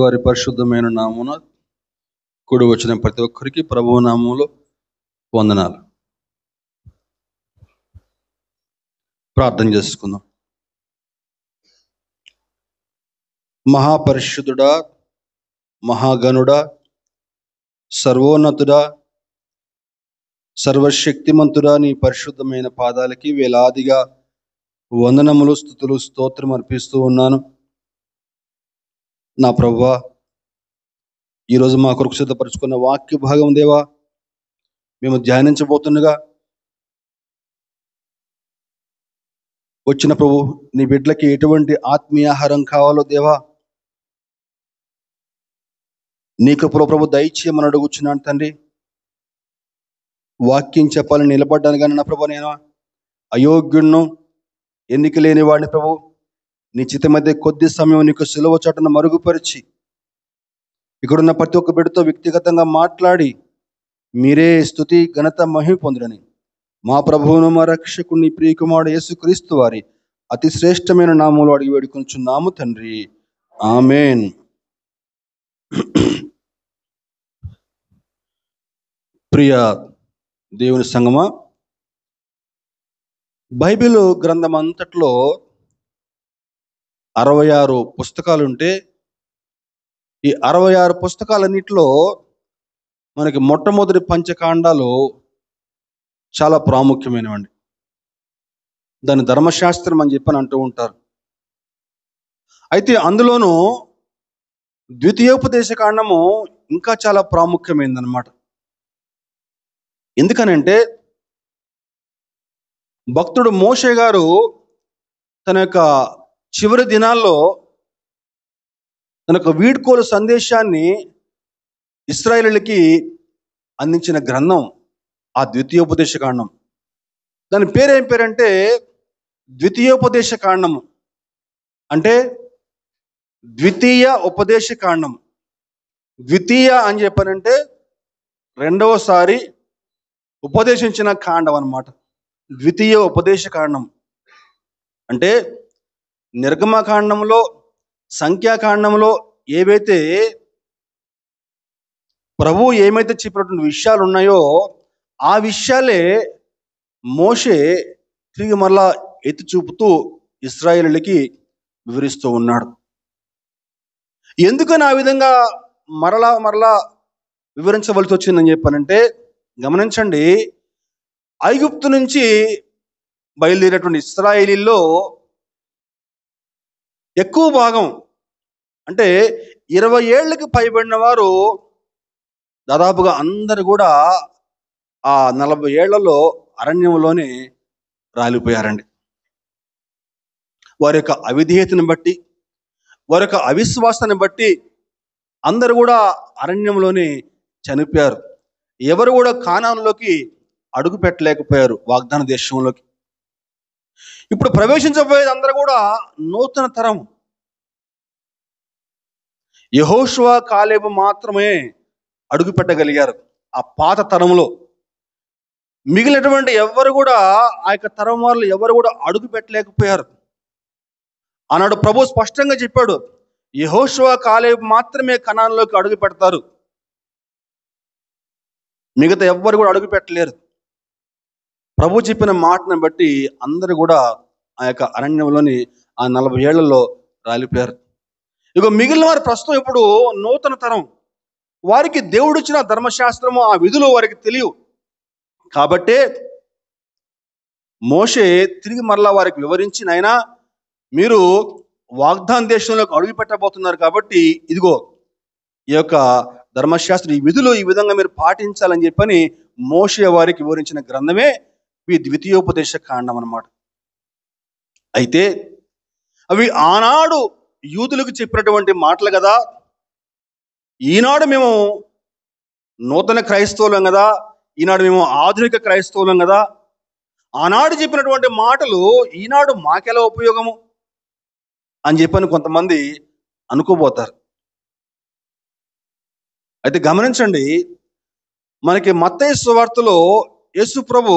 వారి పరిశుద్ధమైన నామమున కూడి వచ్చిన ప్రతి ఒక్కరికి ప్రభువు నామములో వందనాలు. ప్రార్థన చేసుకుందాం. మహాపరిశుద్ధుడా, మహాగణుడా, సర్వోన్నతుడా, సర్వశక్తిమంతుడా, నీ పరిశుద్ధమైన పాదాలకి వేలాదిగా వందనములు, స్తుతులు, స్తోత్రం అర్పిస్తూ ఉన్నాను. నా ప్రభువా, ఈరోజు మా కొరకు సిద్ధపరచుకున్న వాక్య భాగం దేవా మేము ధ్యానించబోతుండగా వచ్చిన ప్రభు నీ బిడ్డలకి ఎటువంటి ఆత్మీయాహారం కావాలో దేవా నీ కృపలో ప్రభు దయచేయమని అడుగుచున్నాను తండ్రి. వాక్యం చెప్పాలని నిలబడ్డాను కానీ నా ప్రభు నేను అయోగ్యుణ్ణు, ఎన్నిక లేని వాడిని ప్రభు. నీ చిత్త మధ్య కొద్ది సమయం నీకు సులువ చాటున మరుగుపరిచి ఇక్కడున్న ప్రతి ఒక్క బిడ్డతో వ్యక్తిగతంగా మాట్లాడి మీరే స్తుతి ఘనత మహిమ పొందుడని మా ప్రభువును మా రక్షకుని ప్రియకుమారుడు యేసుక్రీస్తు వారి అతి శ్రేష్టమైన నామములో అడిగి వేడుకొనుచున్నాము తండ్రి, ఆమేన్. ప్రియ దేవుని సంగమా, బైబిల్ గ్రంథం అంతట్లో 66 పుస్తకాలు ఉంటే ఈ 66 పుస్తకాలన్నిటిలో మనకి మొట్టమొదటి పంచకాండాలు చాలా ప్రాముఖ్యమైనవండి. దాని ధర్మశాస్త్రం అని చెప్పని అంటూ ఉంటారు. అయితే అందులోనూ ద్వితీయోపదేశ కాండము ఇంకా చాలా ప్రాముఖ్యమైనదన్నమాట. ఎందుకనంటే భక్తుడు మోషే గారు తన యొక్క చివరి దినాల్లో తన యొక్క వీడ్కోలు సందేశాన్ని ఇశ్రాయేలులకి అందించిన గ్రంథం ఆ ద్వితీయోపదేశ కాండం. దాని పేరేం పేరంటే ద్వితీయోపదేశ కాండము. అంటే ద్వితీయ ఉపదేశ కాండం. ద్వితీయ అని చెప్పానంటే రెండవసారి ఉపదేశించిన కాండం అన్నమాట. ద్వితీయ ఉపదేశ కాండం అంటే నిర్గమకాండంలో, సంఖ్యాకాండంలో ఏవైతే ప్రభువు ఏమైతే చెప్పినటువంటి విషయాలు ఉన్నాయో ఆ విషయాలే మోషే తిరిగి మరలా ఎత్తి చూపుతూ ఇశ్రాయేలులకి వివరిస్తూ ఉన్నాడు. ఎందుకని ఆ విధంగా మరలా వివరించవలసి వచ్చిందని చెప్పానంటే గమనించండి, ఐగుప్తు నుంచి బయలుదేరినటువంటి ఇశ్రాయేలీల్లో ఎక్కువ భాగం అంటే 20 ఏళ్ళకి పైబడిన వారు దాదాపుగా అందరు కూడా ఆ 40 ఏళ్లలో అరణ్యంలోనే రాలిపోయారండి. వారి యొక్క అవిధేయతను బట్టి, వారి యొక్క అవిశ్వాసాన్ని బట్టి అందరూ కూడా అరణ్యంలోనే చనిపోయారు. ఎవరు కూడా కానానులోకి అడుగు పెట్టలేకపోయారు, వాగ్దాన దేశంలోకి. ఇప్పుడు ప్రవేశించబోయేది అందరూ కూడా నూతన తరం. యెహోషువ, కాలేబు మాత్రమే అడుగు పెట్టగలిగారు ఆ పాత తరంలో. మిగిలినటువంటి ఎవరు కూడా ఆ యొక్క తరం వాళ్ళు ఎవరు కూడా అడుగు పెట్టలేకపోయారు. ఆనాడు ప్రభు స్పష్టంగా చెప్పాడు, యెహోషువ, కాలేబు మాత్రమే కనానులోకి అడుగు పెడతారు, మిగతా ఎవ్వరు కూడా అడుగు పెట్టలేరు. ప్రభు చెప్పిన మాటను బట్టి అందరూ కూడా ఆ యొక్క అరణ్యంలోని ఆ 40 ఏళ్లలో రాలిపోయారు. ఇక మిగిలిన వారు ప్రస్తుతం ఇప్పుడు నూతన తరం. వారికి దేవుడు ఇచ్చిన ధర్మశాస్త్రము, ఆ విధులు వారికి తెలియవు. కాబట్టే మోషే తిరిగి మరలా వారికి వివరించి, నాయనా మీరు వాగ్దాన దేశంలోకి అడుగు పెట్టబోతున్నారు కాబట్టి ఇదిగో ఈ యొక్క ధర్మశాస్త్రం, ఈ విధులు ఈ విధంగా మీరు పాటించాలని చెప్పని మోషే వారికి వివరించిన గ్రంథమే ఈ ద్వితీయోపదేశ కాండం అన్నమాట. అయితే అవి ఆనాడు యూదులకు చెప్పినటువంటి మాటలు కదా. ఈనాడు మేము నూతన క్రైస్తవులం కదా, ఈనాడు మేము ఆధునిక క్రైస్తవులం కదా. ఆనాడు చెప్పినటువంటి మాటలు ఈనాడు మాకెలా ఉపయోగము అని చెప్పని కొంతమంది అనుకోబోతారు. అయితే గమనించండి, మనకి మత్తయి సువార్తలో యేసు ప్రభు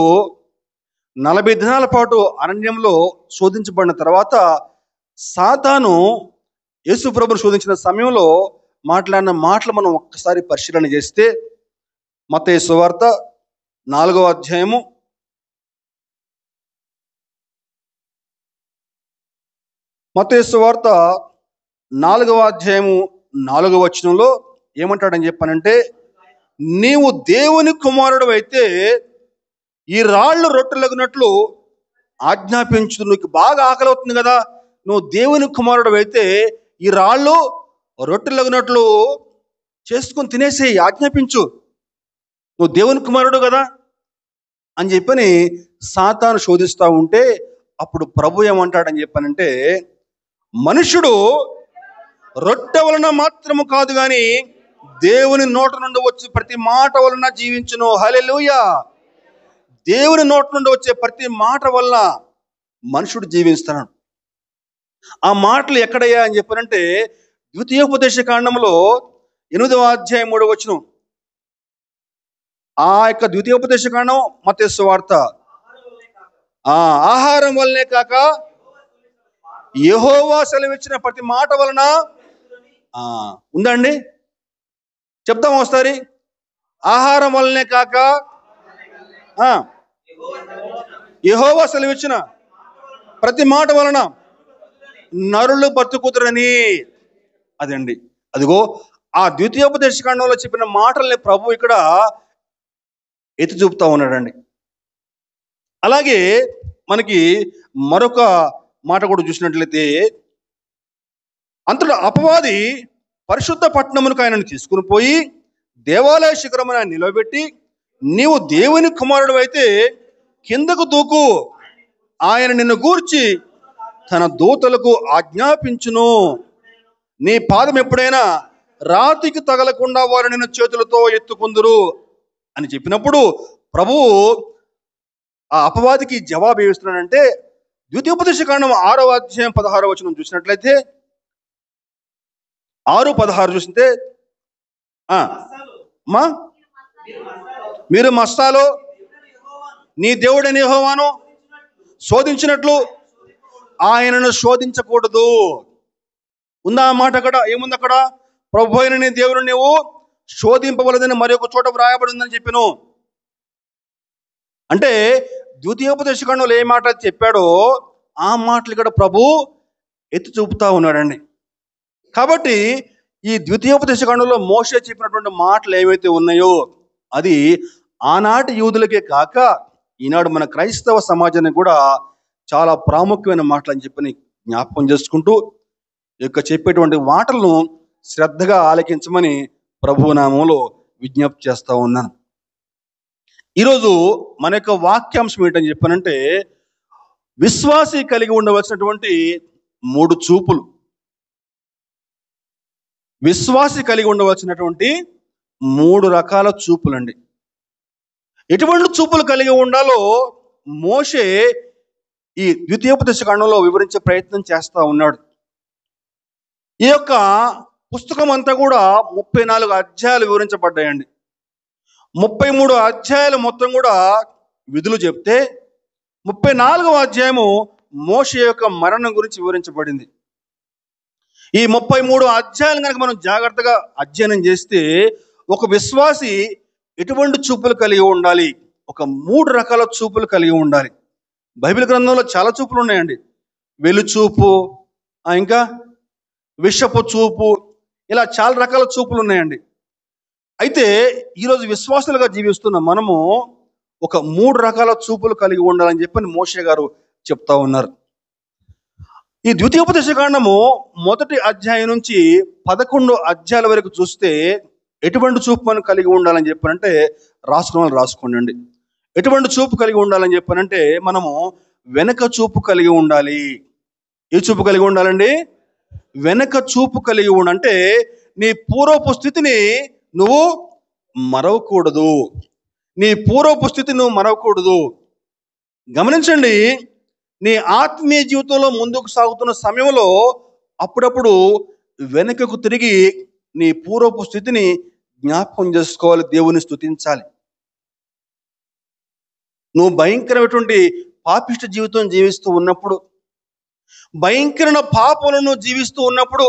40 దినాల పాటు అరణ్యంలో శోధించబడిన తర్వాత సాతాను యేసు ప్రభును శోధించిన సమయంలో మాట్లాడిన మాటలు మనం ఒక్కసారి పరిశీలన చేస్తే మత్తయి సువార్త 4వ అధ్యాయము మత్తయి సువార్త 4వ అధ్యాయము 4వ వచనంలో ఏమంటాడని చెప్పానంటే, నీవు దేవుని కుమారుడు అయితే ఈ రాళ్ళు రొట్టెలగునట్లు ఆజ్ఞాపించు. నీకు బాగా ఆకలి అవుతుంది కదా, నువ్వు దేవుని కుమారుడు అయితే ఈ రాళ్ళు రొట్టెలగునట్లు చేసుకుని తినేసేయి, ఆజ్ఞాపించు, నువ్వు దేవుని కుమారుడు కదా అని చెప్పని సాతాను శోధిస్తూ ఉంటే, అప్పుడు ప్రభు ఏమంటాడని చెప్పానంటే, మనుషుడు రొట్టె వలన మాత్రము కాదు కానీ దేవుని నోట నుండి వచ్చే ప్రతి మాట వలన జీవించును. హల్లెలూయా. దేవుని నోట నుండి వచ్చే ప్రతి మాట వల్ల మనుషుడు జీవిస్తున్నాడు. ఆ మాటలు ఎక్కడయ్యా అని చెప్పారంటే, ద్వితీయోపదేశ కాండంలో 8వ అధ్యాయం 3వ వచనం. ఆ యొక్క ద్వితీయోపదేశ కాండం మత్తయి సువార్త. ఆహారం వల్లనే కాక యెహోవా సెలవిచ్చిన ప్రతి మాట వలన ఉందండి, చెప్తాం ఒకసారి. ఆహారం వల్లనే కాక యెహోవా సెలవిచ్చిన ప్రతి మాట వలన నరులు బతుకుతురని. అదండి, అదిగో ఆ ద్వితీయోపదేశ కాండంలో చెప్పిన మాటల్ని ప్రభు ఇక్కడ ఎత్తి చూపుతా ఉన్నాడండి. అలాగే మనకి మరొక మాట కూడా చూసినట్లయితే, అంతటా అపవాది పరిశుద్ధ పట్టణమునకు ఆయనను తీసుకుని పోయి దేవాలయ శిఖరమున నిలబెట్టి, నీవు దేవుని కుమారుడు అయితే కిందకు దూకు, ఆయన నిన్ను గూర్చి తన దూతలకు ఆజ్ఞాపించును, నీ పాదం ఎప్పుడైనా రాతికి తగలకుండా వారు నిన్ను చేతులతో ఎత్తుకుందురు అని చెప్పినప్పుడు ప్రభువు ఆ అపవాదికి జవాబు ఏమిస్తున్నాడంటే, ద్వితీయోపదేశ కాండం 6వ అధ్యాయం 16వ వచనం చూసినట్లయితే, 6:16 చూస్తే, మీరు మస్తాలో నీ దేవుడైన యెహోవాను శోధించినట్లు ఆయనను శోధించకూడదు. ఉందా ఆ మాట? అక్కడ ఏముంది? అక్కడ ప్రభు అయిన నీ దేవుడు నీవు శోధింపవలదని మరి ఒక చోట వ్రాయబడి ఉందని చెప్పాను. అంటే ద్వితీయోపదేశ కాండంలో ఏ మాట చెప్పాడో ఆ మాటలు ఇక్కడ ప్రభు ఎత్తి చూపుతా ఉన్నాడండి. కాబట్టి ఈ ద్వితీయోపదేశ కాండంలో మోషే చెప్పినటువంటి మాటలు ఏవైతే ఉన్నాయో అది ఆనాటి యూదులకే కాక ఈనాడు మన క్రైస్తవ సమాజానికి కూడా చాలా ప్రాముఖ్యమైన మాటలు అని చెప్పని జ్ఞాపకం చేసుకుంటూ చెప్పేటువంటి మాటలను శ్రద్ధగా ఆలకించమని ప్రభువు నామములో విజ్ఞప్తి చేస్తూ ఉన్నాను. ఈరోజు మన యొక్క వాక్యాంశం ఏంటని చెప్పానంటే, విశ్వాసి కలిగి ఉండవలసినటువంటి 3 చూపులు. విశ్వాసి కలిగి ఉండవలసినటువంటి 3 రకాల చూపులండి. ఎటువంటి చూపులు కలిగి ఉండాలో మోషే ఈ ద్వితీయోపదేశ కాండంలో వివరించే ప్రయత్నం చేస్తూ ఉన్నాడు. ఈ యొక్క పుస్తకం అంతా కూడా 34 అధ్యాయాలు వివరించబడ్డాయండి. 33 అధ్యాయాలు మొత్తం కూడా విధులు చెప్తే 34వ అధ్యాయము మోషే యొక్క మరణం గురించి వివరించబడింది. ఈ 33 అధ్యాయాలు కనుక మనం జాగ్రత్తగా అధ్యయనం చేస్తే ఒక విశ్వాసి ఎటువంటి చూపులు కలిగి ఉండాలి? ఒక 3 రకాల చూపులు కలిగి ఉండాలి. బైబిల్ గ్రంథంలో చాలా చూపులు ఉన్నాయండి. వెలుచూపు, ఇంకా విషపు చూపు, ఇలా చాలా రకాల చూపులు ఉన్నాయండి. అయితే ఈరోజు విశ్వాసులుగా జీవిస్తున్న మనము ఒక 3 రకాల చూపులు కలిగి ఉండాలని చెప్పని మోషే గారు చెప్తా ఉన్నారు. ఈ ద్వితీయోపదేశ కాండము 1వ అధ్యాయం నుంచి 11 అధ్యాయాల వరకు చూస్తే ఎటువంటి చూపు మనం కలిగి ఉండాలని చెప్పానంటే, రాసుకోండి. ఎటువంటి చూపు కలిగి ఉండాలని చెప్పానంటే, మనము వెనక చూపు కలిగి ఉండాలి. ఏ చూపు కలిగి ఉండాలండి? వెనక చూపు కలిగి ఉండంటే నీ పూర్వపు స్థితిని నువ్వు మరవకూడదు. నీ పూర్వపు స్థితి నువ్వు మరవకూడదు. గమనించండి, నీ ఆత్మీయ జీవితంలో ముందుకు సాగుతున్న సమయంలో అప్పుడప్పుడు వెనుకకు తిరిగి నీ పూర్వపు స్థితిని జ్ఞాపకం చేసుకోవాలి, దేవుని స్తుతించాలి. నువ్వు భయంకరమైనటువంటి పాపిష్ట జీవితం జీవిస్తూ ఉన్నప్పుడు, భయంకరమైన పాపలను జీవిస్తూ ఉన్నప్పుడు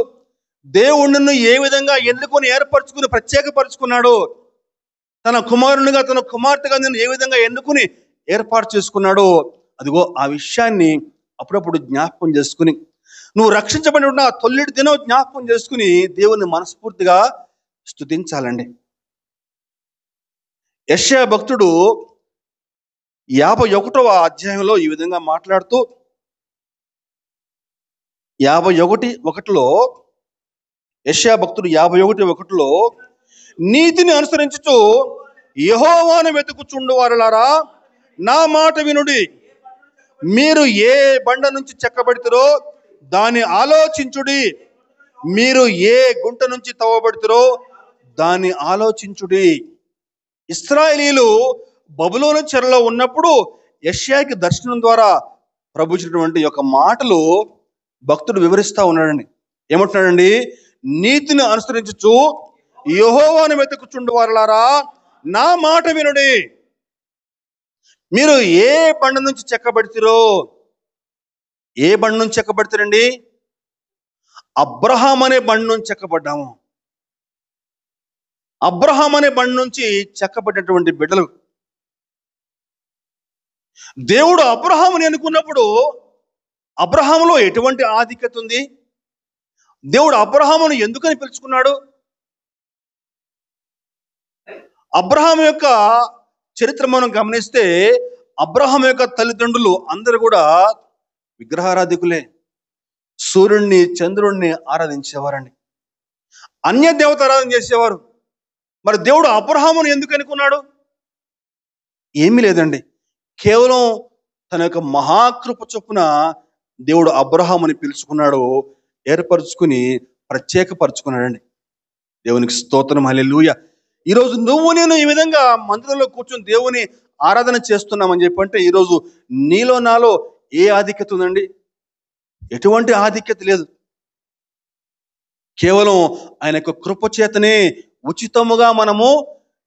దేవుణ్ణి ఏ విధంగా ఎన్నుకొని ఏర్పరచుకుని ప్రత్యేకపరుచుకున్నాడో, తన కుమారునిగా తన కుమార్తెగా నేను ఏ విధంగా ఎన్నుకుని ఏర్పాటు చేసుకున్నాడో, అదిగో ఆ విషయాన్ని అప్పుడప్పుడు జ్ఞాపకం చేసుకుని, నువ్వు రక్షించబడిన తొలిటి దినం జ్ఞాపకం చేసుకుని దేవుని మనస్ఫూర్తిగా స్తుతించాలండి. యెషయా భక్తుడు 51వ అధ్యాయంలో ఈ విధంగా మాట్లాడుతూ 51:1 యెషయా భక్తుడు 51:1 నీతిని అనుసరించుచు యెహోవాను వెతుకుచుండు వారలారా నా మాట వినుడి. మీరు ఏ బండ నుంచి చెక్కబడితిరో దాన్ని ఆలోచించుడి. మీరు ఏ గుంట నుంచి తవ్వబడితిరో దాన్ని ఆలోచించుడి. ఇశ్రాయేలీయులు బబులోను చెరలో ఉన్నప్పుడు యెషయాకి దర్శనం ద్వారా ప్రభు ఇచ్చినటువంటి యొక్క మాటలు భక్తుడు వివరిస్తా ఉన్నాడండి. ఏమంటున్నాడండి? నీతిని అనుసరించుచు యెహోవాను వెతుకుచుండు వారలారా నా మాట వినుడి. మీరు ఏ బండ నుంచి చెక్కబడితిరో, ఏ బండ నుంచి చెక్కబడితారండి? అబ్రహాం అనే బండ నుంచి చెక్కబడ్డాము. అబ్రహాం అనే బండ నుంచి చెక్కబడినటువంటి బిడ్డలు. దేవుడు అబ్రహాముని అనుకున్నప్పుడు అబ్రహాములో ఎటువంటి ఆధిక్యత ఉంది? దేవుడు అబ్రహామును ఎందుకని పిలుచుకున్నాడు? అబ్రహాం యొక్క చరిత్ర మనం గమనిస్తే అబ్రహాం యొక్క తల్లిదండ్రులు అందరూ కూడా విగ్రహారాధికులే. సూర్యుడిని చంద్రుడిని ఆరాధించేవారండి. అన్య దేవత ఆరాధన చేసేవారు. మరి దేవుడు అబ్రహామును ఎందుకు అనుకున్నాడు? ఏమీ లేదండి, కేవలం తన యొక్క మహాకృప చొప్పున దేవుడు అబ్రహాముని పిలుచుకున్నాడు, ఏర్పరచుకుని ప్రత్యేకపరుచుకున్నాడండి. దేవునికి స్తోత్రం, హల్లెలూయా. ఈరోజు నువ్వు నేను ఈ విధంగా మందిరంలో కూర్చొని దేవుని ఆరాధన చేస్తున్నామని చెప్పంటే ఈరోజు నీలో నాలో ఏ ఆధిక్యత ఉందండి? ఎటువంటి ఆధిక్యత లేదు. కేవలం ఆయన యొక్క కృప చేతనే ఉచితముగా మనము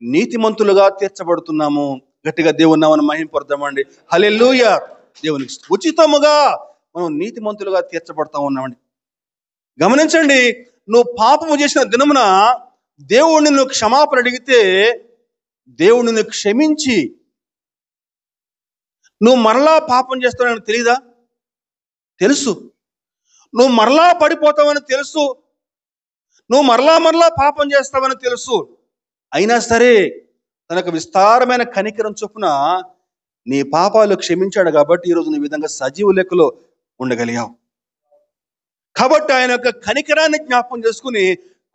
నీతిమంతులుగా తీర్చబడుతున్నాము. గట్టిగా దేవుని నామమున మహిమపడదామండి. హల్లెలూయా. దేవునికి ఉచితముగా మనం నీతిమంతులుగా తీర్చబడతా ఉన్నామండి. గమనించండి, నువ్వు పాపము చేసిన దినమున దేవుణ్ణి నువ్వు క్షమాపణ అడిగితే దేవుణ్ణి నువ్వు క్షమించి నువ్వు మరలా పాపం చేస్తావని తెలీదా? తెలుసు. నువ్వు మరలా పడిపోతావని తెలుసు. నువ్వు మరలా పాపం చేస్తావని తెలుసు. అయినా సరే తనకు విస్తారమైన కనికరం చొప్పున నీ పాపాలు క్షమించాడు కాబట్టి ఈరోజు నీ విధంగా సజీవ లెక్కలో ఉండగలిగావు. కాబట్టి ఆయన యొక్క కనికరాన్ని జ్ఞాపకం చేసుకుని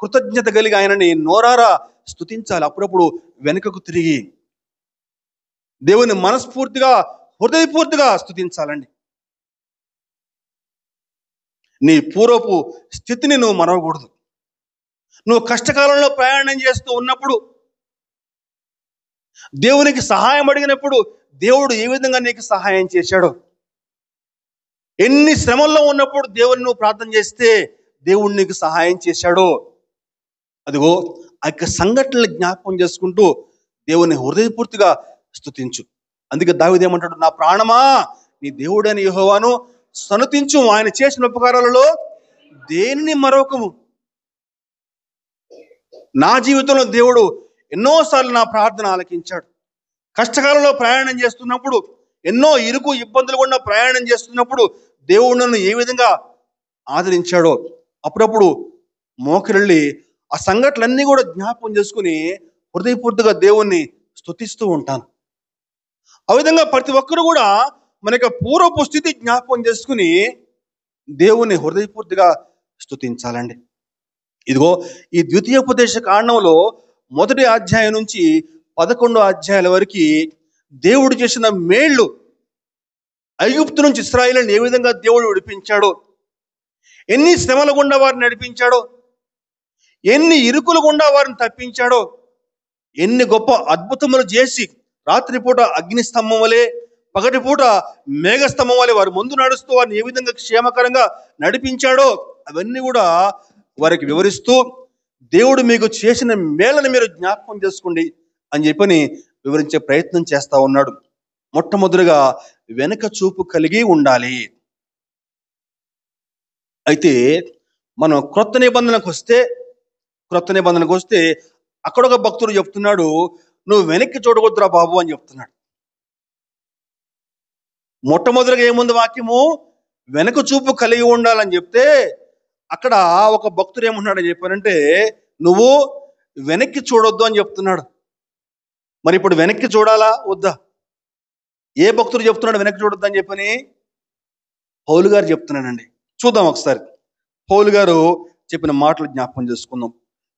కృతజ్ఞత కలిగి ఆయనని నోరారా స్తుతించాలి. అప్పుడప్పుడు వెనుకకు తిరిగి దేవుని మనస్ఫూర్తిగా హృదయపూర్తిగా స్తుతించాలండి. నీ పూర్వపు స్థితిని నువ్వు మరవకూడదు. నువ్వు కష్టకాలంలో ప్రయాణం చేస్తూ ఉన్నప్పుడు, దేవునికి సహాయం అడిగినప్పుడు దేవుడు ఏ విధంగా నీకు సహాయం చేశాడో, ఎన్ని శ్రమల్లో ఉన్నప్పుడు దేవుని నువ్వు ప్రార్థన చేస్తే దేవుడు నీకు సహాయం చేశాడో, అదిగో ఆ యొక్క సంఘటనలు జ్ఞాపకం చేసుకుంటూ దేవుని హృదయపూర్తిగా స్తుతించు. అందుకే దావీదు ఏమంటాడు? నా ప్రాణమా నీ దేవుడైన యెహోవాను సనుతించు, ఆయన చేసిన ఉపకారాలలో దేనిని మరొకము. నా జీవితంలో దేవుడు ఎన్నోసార్లు నా ప్రార్థన ఆలకించాడు. కష్టకాలంలో ప్రయాణం చేస్తున్నప్పుడు, ఎన్నో ఇరుకు ఇబ్బందులు గుండా ప్రయాణం చేస్తున్నప్పుడు దేవుడు నన్ను ఏ విధంగా ఆదరించాడో అప్పుడప్పుడు మోకరిల్లి ఆ సంఘటనలన్నీ కూడా జ్ఞాపకం చేసుకుని హృదయపూర్తిగా దేవుణ్ణి స్తుతిస్తూ ఉంటాను. ఆ విధంగా ప్రతి ఒక్కరు కూడా మన యొక్క పూర్వపు స్థితి జ్ఞాపకం చేసుకుని దేవుణ్ణి హృదయపూర్తిగా స్తుతించాలండి. ఇదిగో ఈ ద్వితీయోపదేశ కాండంలో 1వ అధ్యాయం నుంచి 11వ అధ్యాయాల వరకు దేవుడు చేసిన మేళ్లు, ఐగుప్తు నుంచి ఇశ్రాయేలుని ఏ విధంగా దేవుడు విడిపించాడో, ఎన్ని శ్రమల గుండా వారిని నడిపించాడో, ఎన్ని ఇరుకుల గుండా వారిని తప్పించాడో, ఎన్ని గొప్ప అద్భుతములు చేసి రాత్రిపూట అగ్నిస్తంభం వలె, పగటిపూట మేఘస్తంభం వలె వారి ముందు నడుస్తూ వారిని ఏ విధంగా క్షేమకరంగా నడిపించాడో అవన్నీ కూడా వారికి వివరిస్తూ దేవుడు మీకు చేసిన మేలను మీరు జ్ఞాపకం చేసుకోండి అని చెప్పని వివరించే ప్రయత్నం చేస్తా ఉన్నాడు. మొట్టమొదటిగా వెనక చూపు కలిగి ఉండాలి. అయితే మనం క్రొత్త నిబంధనకు వస్తే అక్కడ ఒక భక్తుడు చెప్తున్నాడు, నువ్వు వెనక్కి చూడవద్దురా బాబు అని చెప్తున్నాడు. మొట్టమొదటిగా ఏముంది వాక్యము? వెనక చూపు కలిగి ఉండాలని చెప్తే అక్కడ ఒక భక్తుడు ఏమంటున్నాడని చెప్పారంటే, నువ్వు వెనక్కి చూడొద్దు అని చెప్తున్నాడు. మరి ఇప్పుడు వెనక్కి చూడాలా వద్దా? ఏ భక్తుడు చెప్తున్నాడు వెనక్కి చూడొద్దు అని చెప్పని? పౌలు గారు చెప్తున్నాడండి. చూద్దాం ఒకసారి పౌలు గారు చెప్పిన మాటలు జ్ఞాపకం చేసుకుందాం.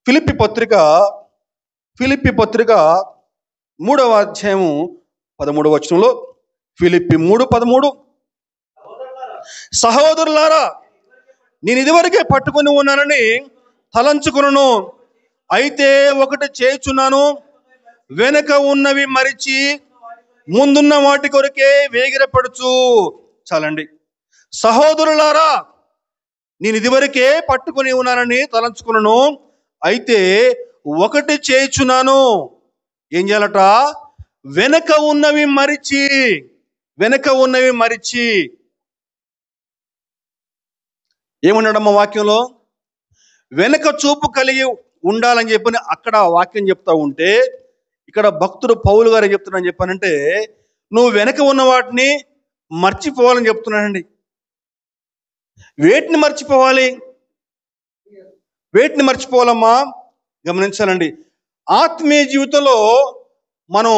ఫిలిప్పీ పత్రిక 3వ అధ్యాయము 13వ వచనంలో, ఫిలిప్పీ 3:13, సహోదరులారా నేను ఇదివరకే పట్టుకొని ఉన్నానని తలంచుకును, అయితే ఒకటి చేయుచున్నాను, వెనక ఉన్నవి మరిచి ముందున్న వాటి కొరకే వేగిరపడుచు. చాలండి. సహోదరులారా నేను ఇదివరకే పట్టుకొని ఉన్నానని తలంచుకును, అయితే ఒకటి చేయుచున్నాను. ఏం చేయాలట? వెనక ఉన్నవి మరిచి. ఏమన్నాడమ్మా వాక్యంలో? వెనక చూపు కలిగి ఉండాలని చెప్పని అక్కడ వాక్యం చెప్తా ఉంటే, ఇక్కడ భక్తుడు పౌలు గారు చెప్తున్నాను చెప్పానంటే, నువ్వు వెనక ఉన్న వాటిని మర్చిపోవాలని చెప్తున్నానండి. వేటిని మర్చిపోవాలమ్మా? గమనించాలండి. ఆత్మీయ జీవితంలో మనం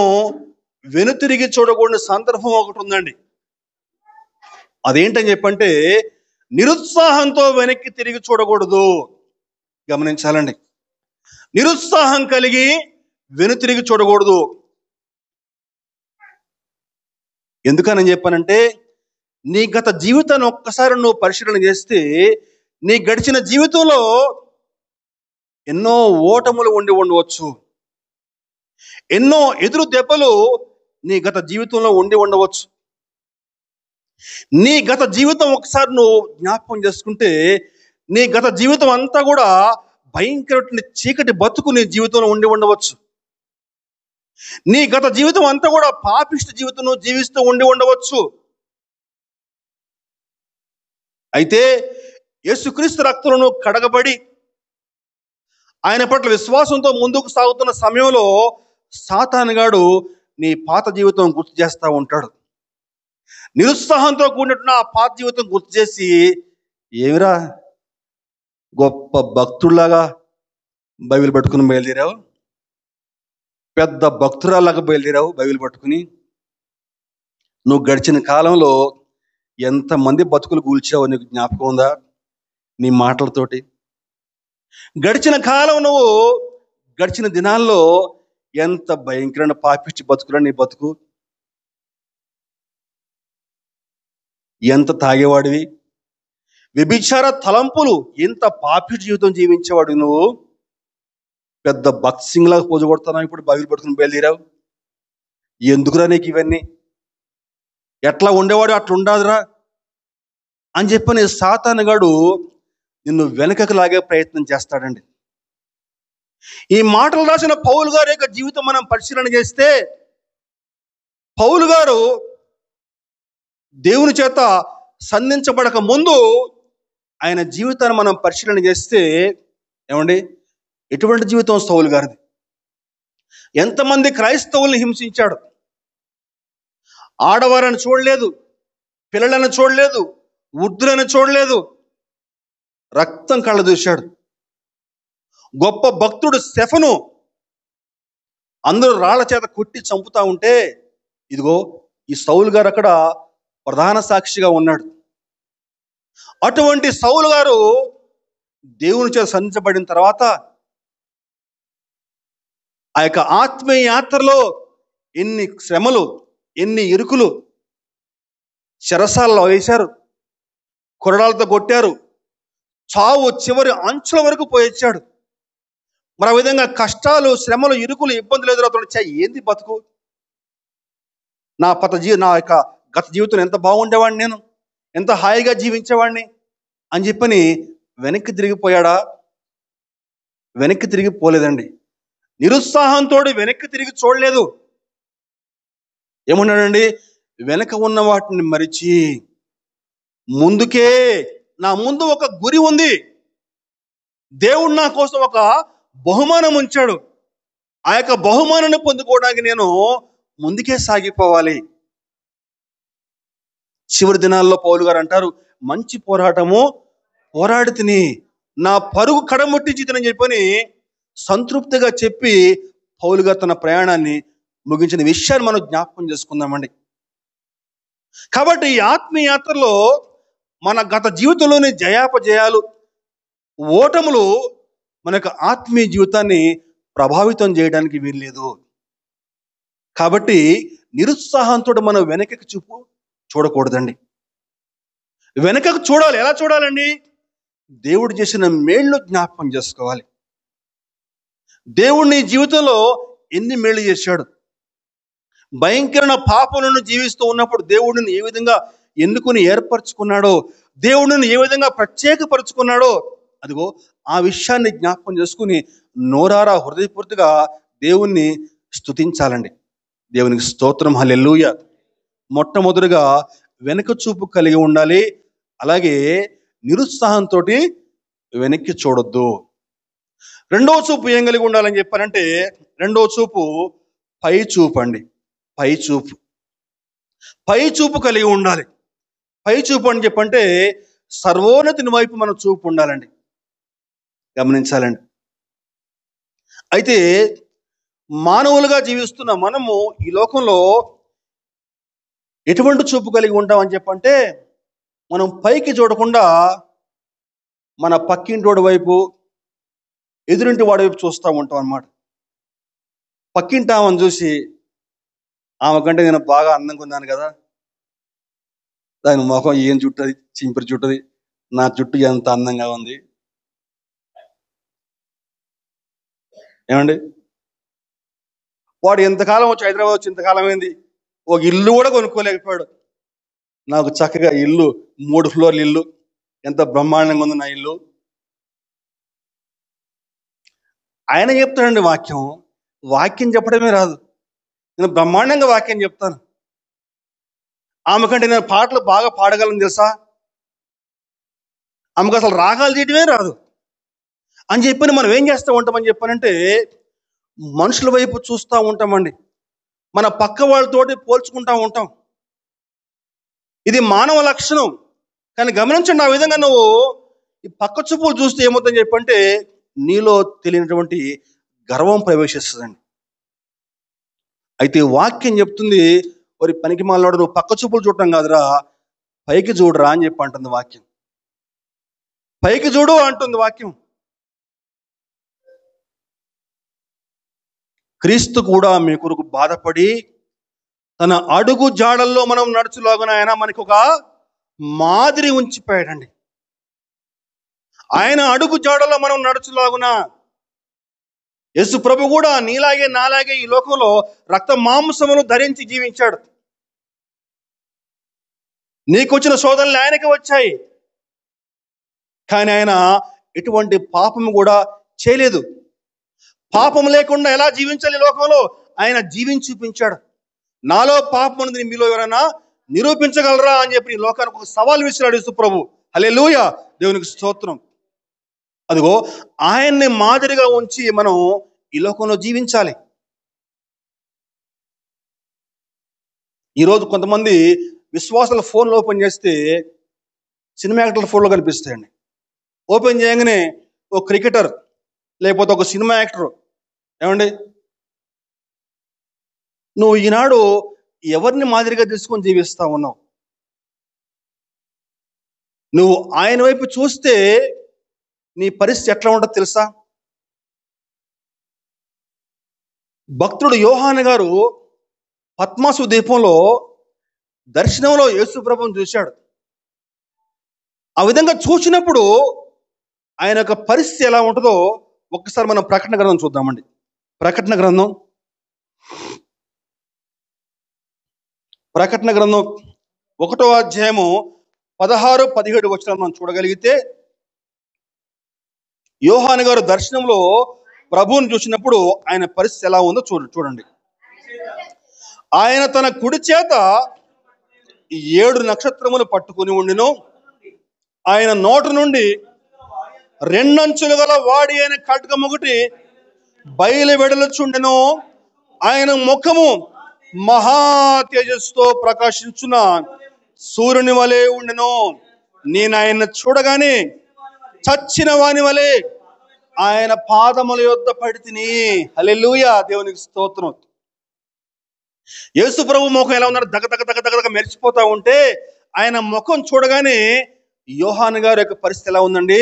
వెనుతిరిగి చూడకూడని సందర్భం ఒకటి ఉందండి. అదేంటని చెప్పంటే, నిరుత్సాహంతో వెనక్కి తిరిగి చూడకూడదు. గమనించాలండి. నిరుత్సాహం కలిగి వెనుతిరిగి చూడకూడదు. ఎందుకని చెప్పానంటే, నీ గత జీవితాన్ని ఒక్కసారి నువ్వు పరిశీలన చేస్తే, నీ గడిచిన జీవితంలో ఎన్నో ఓటములు ఉండవచ్చు, ఎన్నో ఎదురు దెబ్బలు నీ గత జీవితంలో ఉండవచ్చు. నీ గత జీవితం ఒకసారి నువ్వు జ్ఞాపకం చేసుకుంటే, నీ గత జీవితం అంతా కూడా భయంకరమైన చీకటి బతుకు నీ జీవితంలో ఉండవచ్చు. నీ గత జీవితం అంతా కూడా పాపిష్టి జీవితం నువ్వు జీవిస్తూ ఉండవచ్చు. అయితే యేసుక్రీస్తు రక్తంలో కడగబడి ఆయన పట్ల విశ్వాసంతో ముందుకు సాగుతున్న సమయంలో సాతానుగాడు నీ పాత జీవితం గుర్తు చేస్తూ ఉంటాడు. నిరుత్సాహంతో కూడినట్టు ఆ పాత జీవితం గుర్తు చేసి, ఏమిరా గొప్ప భక్తుల్లాగా బైబిల్ పట్టుకుని బయలుదేరావు, పెద్ద భక్తురాల్లాగా బయలుదేరావు బైబిల్ పట్టుకుని, నువ్వు గడిచిన కాలంలో ఎంతమంది బతుకులు కూల్చావో నీకు జ్ఞాపకం ఉందా? నీ మాటలతోటి గడిచిన కాలం, నువ్వు గడిచిన దినాల్లో ఎంత భయంకరమైన పాపిష్టి బతుకురా నీ బతుకు. ఎంత తాగేవాడివి, వ్యభిచార తలంపులు, ఎంత పాపిష్టి జీవితం జీవించేవాడు నువ్వు. పెద్ద భక్త్ సింగ్ లాగా పోజు కొడుతున్నావు, ఇప్పుడు బైబిల్ పట్టుకుని బయలుదేరావు. ఎందుకురా నీకు ఇవన్నీ? ఎట్లా ఉండేవాడు అట్లా ఉండదురా అని చెప్పని సాతానుగాడు నిన్ను వెనకకు లాగే ప్రయత్నం చేస్తాడండి. ఈ మాటలు రాసిన పౌలు గారి యొక్క జీవితం మనం పరిశీలన చేస్తే, పౌలు గారు దేవుని చేత సంధించబడక ముందు ఆయన జీవితాన్ని మనం పరిశీలన చేస్తే, ఏమండి ఎటువంటి జీవితం పౌలు గారిది? ఎంతమంది క్రైస్తవుల్ని హింసించాడు. ఆడవారిని చూడలేదు, పిల్లలను చూడలేదు, వృద్ధులను చూడలేదు, రక్తం కళ్ళ చూశాడు. గొప్ప భక్తుడు స్టెఫను అందరూ రాళ్ల చేత కొట్టి చంపుతా ఉంటే, ఇదిగో ఈ సౌలు గారు అక్కడ ప్రధాన సాక్షిగా ఉన్నాడు. అటువంటి సౌలు గారు దేవుని చేత సంధించబడిన తర్వాత ఆ యొక్క ఆత్మీయ యాత్రలో ఎన్ని శ్రమలు, ఎన్ని ఇరుకులు, చెరసాలలో వేశారు, కొరడాలతో కొట్టారు, చావు చివరి అంచుల వరకు పోయొచ్చాడు. మరి ఆ విధంగా కష్టాలు, శ్రమలు, ఇరుకులు, ఇబ్బందులు ఎదురవుతాడు. ఏంది బతుకు? నా యొక్క గత జీవితం ఎంత బాగుండేవాడిని, నేను ఎంత హాయిగా జీవించేవాడిని అని చెప్పని వెనక్కి తిరిగిపోయాడా? వెనక్కి తిరిగి పోలేదండి. నిరుత్సాహంతో వెనక్కి తిరిగి చూడలేదు. ఏమన్నాడండి? వెనక ఉన్న వాటిని మరిచి ముందుకే, నా ముందు ఒక గురి ఉంది, దేవుడు నా కోసం ఒక బహుమానం ఉంచాడు, ఆ యొక్క బహుమానాన్ని పొందుకోవడానికి నేను ముందుకే సాగిపోవాలి. చివరి దినాల్లో పౌలు గారు అంటారు, మంచి పోరాటము పోరాడి తిని నా పరుగు కడముట్టించితనని చెప్పని సంతృప్తిగా చెప్పి పౌలు గారు తన ప్రయాణాన్ని ముగించిన విషయాన్ని మనం జ్ఞాపకం చేసుకుందామండి. కాబట్టి ఈ ఆత్మీయ యాత్రలో మన గత జీవితంలోని జయాపజయాలు, ఓటములు మన యొక్క ఆత్మీయ జీవితాన్ని ప్రభావితం చేయడానికి వీల్లేదు. కాబట్టి నిరుత్సాహంతో మనం వెనకకి చూడకూడదండి. వెనకకు చూడాలి. ఎలా చూడాలండి? దేవుడు చేసిన మేళ్ళు జ్ఞాపకం చేసుకోవాలి. దేవుడు నీ జీవితంలో ఎన్ని మేళ్ళు చేశాడు, భయంకరమైన పాపలను జీవిస్తూ ఉన్నప్పుడు దేవుడిని ఏ విధంగా ఎన్నుకుని ఏర్పరచుకున్నాడో, దేవుడిని ఏ విధంగా ప్రత్యేకపరుచుకున్నాడో, అదిగో ఆ విషయాన్ని జ్ఞాపకం చేసుకుని నోరారా హృదయపూర్తిగా దేవుణ్ణి స్తుతించాలండి. దేవునికి స్తోత్రం, హల్లెలూయా. మొట్టమొదటిగా వెనక చూపు కలిగి ఉండాలి. అలాగే నిరుత్సాహంతో వెనక్కి చూడొద్దు. రెండవ చూపు ఏం కలిగి ఉండాలని చెప్పారంటే, రెండవ చూపు పై చూపు అండి. పై చూపు కలిగి ఉండాలి. పై చూపు అని చెప్పంటే సర్వోన్నతిని వైపు మన చూపు ఉండాలండి. గమనించాలండి. అయితే మానవులుగా జీవిస్తున్న మనము ఈ లోకంలో ఎటువంటి చూపు కలిగి ఉంటామని చెప్పంటే, మనం పైకి చూడకుండా మన పక్కింటోడి వైపు, ఎదురింటి వాడి వైపు చూస్తూ ఉంటాం అన్నమాట. పక్కింటి ఆమెను చూసి, ఆమె కంటే నేను బాగా అందంగా ఉన్నాను కదా, దాని ముఖం ఏం చుట్టది, చింపిరి చుట్టది, నా జుట్టు ఎంత అందంగా ఉంది. ఏమండి, వాడు ఎంతకాలం వచ్చి హైదరాబాద్ వచ్చి ఇంతకాలం అయింది, ఒక ఇల్లు కూడా కొనుక్కోలేకపోయాడు. నాకు చక్కగా ఇల్లు, 3 ఫ్లోర్ల ఇల్లు, ఎంత బ్రహ్మాండంగా ఉంది నా ఇల్లు. ఆయన చెప్తాడండి వాక్యం చెప్పడమే రాదు, నేను బ్రహ్మాండంగా వాక్యం చెప్తాను. ఆమె కంటే నేను పాటలు బాగా పాడగలను తెలుసా, ఆమెకు అసలు రాగాలు తీయటమే రాదు అని చెప్పని మనం ఏం చేస్తూ ఉంటామని చెప్పానంటే, మనుషుల వైపు చూస్తూ ఉంటామండి. మన పక్క వాళ్ళతోటి పోల్చుకుంటూ ఉంటాం. ఇది మానవ లక్షణం. కానీ గమనించండి, ఆ విధంగా నువ్వు ఈ పక్క చూపులు చూస్తే ఏమవుతుందని చెప్పంటే, నీలో తెలియనటువంటి గర్వం ప్రవేశిస్తుందండి. అయితే వాక్యం చెప్తుంది, మరి పనికి మాలినోడు నువ్వు పక్క చూపులు చూడటం కాదురా, పైకి చూడరా అని చెప్పి అంటుంది వాక్యం. పైకి చూడు అంటుంది వాక్యం. క్రీస్తు కూడా మీ కొరకు బాధపడి తన అడుగు జాడల్లో మనం నడుచులాగున ఆయన మనకు ఒక మాదిరి ఉంచిపోయాడండి. ఆయన అడుగు జాడల్లో మనం నడుచులాగున యేసు ప్రభు కూడా నీలాగే నాలాగే ఈ లోకంలో రక్త మాంసములు ధరించి జీవించాడు. నీకొచ్చిన శోధనలు ఆయనకి వచ్చాయి, కానీ ఆయన ఎటువంటి పాపము కూడా చేయలేదు. పాపం లేకుండా ఎలా జీవించాలి లోకంలో ఆయన జీవించి చూపించాడు. నాలో పాపం ఉన్నది మీలో ఎవరైనా నిరూపించగలరా అని చెప్పి లోకానికి ఒక సవాల్ విసిరాడు యేసు ప్రభు. హల్లెలూయా, దేవునికి స్తోత్రం. అదిగో ఆయన్ని మాదిరిగా ఉంచి మనం ఈ లోకంలో జీవించాలి. ఈరోజు కొంతమంది విశ్వాసాల ఫోన్లు ఓపెన్ చేస్తే సినిమా యాక్టర్ల ఫోన్లో కనిపిస్తాయండి. ఓపెన్ చేయగానే ఒక క్రికెటర్ లేకపోతే ఒక సినిమా యాక్టర్. ఏమండి, నువ్వు ఈనాడు ఎవరిని మాదిరిగా తీసుకొని జీవిస్తా ఉన్నావు? నువ్వు ఆయన వైపు చూస్తే నీ పరిస్థితి ఎట్లా ఉంటుందో తెలుసా? భక్తుడు యోహాను గారు పద్మాసు ద్వీపంలో దర్శనంలో యేసు ప్రభువును చూశాడు. ఆ విధంగా చూసినప్పుడు ఆయన యొక్క పరిస్థితి ఎలా ఉంటుందో ఒక్కసారి మనం ప్రకటన గ్రంథం చూద్దామండి. ప్రకటన గ్రంథం 1వ అధ్యాయము 16-17 వచనాలు మనం చూడగలిగితే, యోహాను గారు దర్శనంలో ప్రభువుని చూసినప్పుడు ఆయన పరిస్థితి ఎలా ఉందో చూడండి. ఆయన తన కుడి చేత 7 నక్షత్రములు పట్టుకుని ఉండిను. ఆయన నోట నుండి 2 అంచులు గల వాడి అయిన ఖడ్గం ఒకటి బయలు వెడలుచుండెను. ఆయన ముఖము మహా తేజస్సుతో ప్రకాశించున్న సూర్యుని వలె ఉండెను. నేను ఆయన చూడగానే చచ్చిన వాని వలె ఆయన పాదముల యొద్ద పడి తిని. హల్లెలూయా, దేవునికి స్తోత్రం. యేసు ప్రభు ముఖం ఎలా ఉన్నారు? దగ మెరిసిపోతా ఉంటే ఆయన ముఖం చూడగానే యోహాను గారి యొక్క పరిస్థితి ఎలా ఉందండి?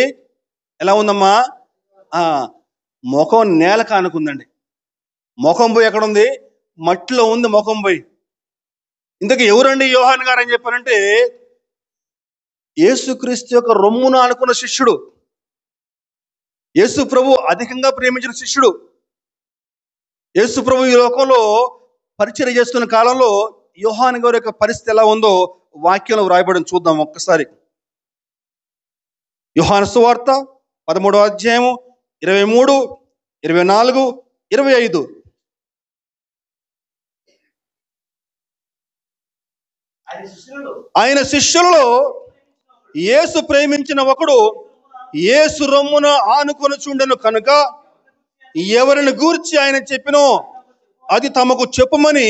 ఎలా ఉందమ్మా? ముఖం నేల కానుకుందండి. ముఖం పోయి ఎక్కడుంది? మట్టిలో ఉంది ముఖం పోయి. ఇంతకీ ఎవరండి యోహాను గారు అని చెప్పారంటే, యేసుక్రీస్తు యొక్క రొమ్మున అనుకున్న శిష్యుడు, యేసు ప్రభు అధికంగా ప్రేమించిన శిష్యుడు. యేసు ప్రభు ఈ లోకంలో పరిచయం చేస్తున్న కాలంలో యోహాను గారి యొక్క పరిస్థితి ఎలా ఉందో వాక్యంలో వ్రాయబడి చూద్దాం ఒక్కసారి. యోహాను సువార్త 13వ అధ్యాయము 23, 24, 25. ఆయన శిష్యులలో యేసు ప్రేమించిన ఒకడు యేసు రొమ్మున ఆనుకొని చుండెను కనుక ఎవరిని గూర్చి ఆయన చెప్పినో అది తమకు చెప్పమని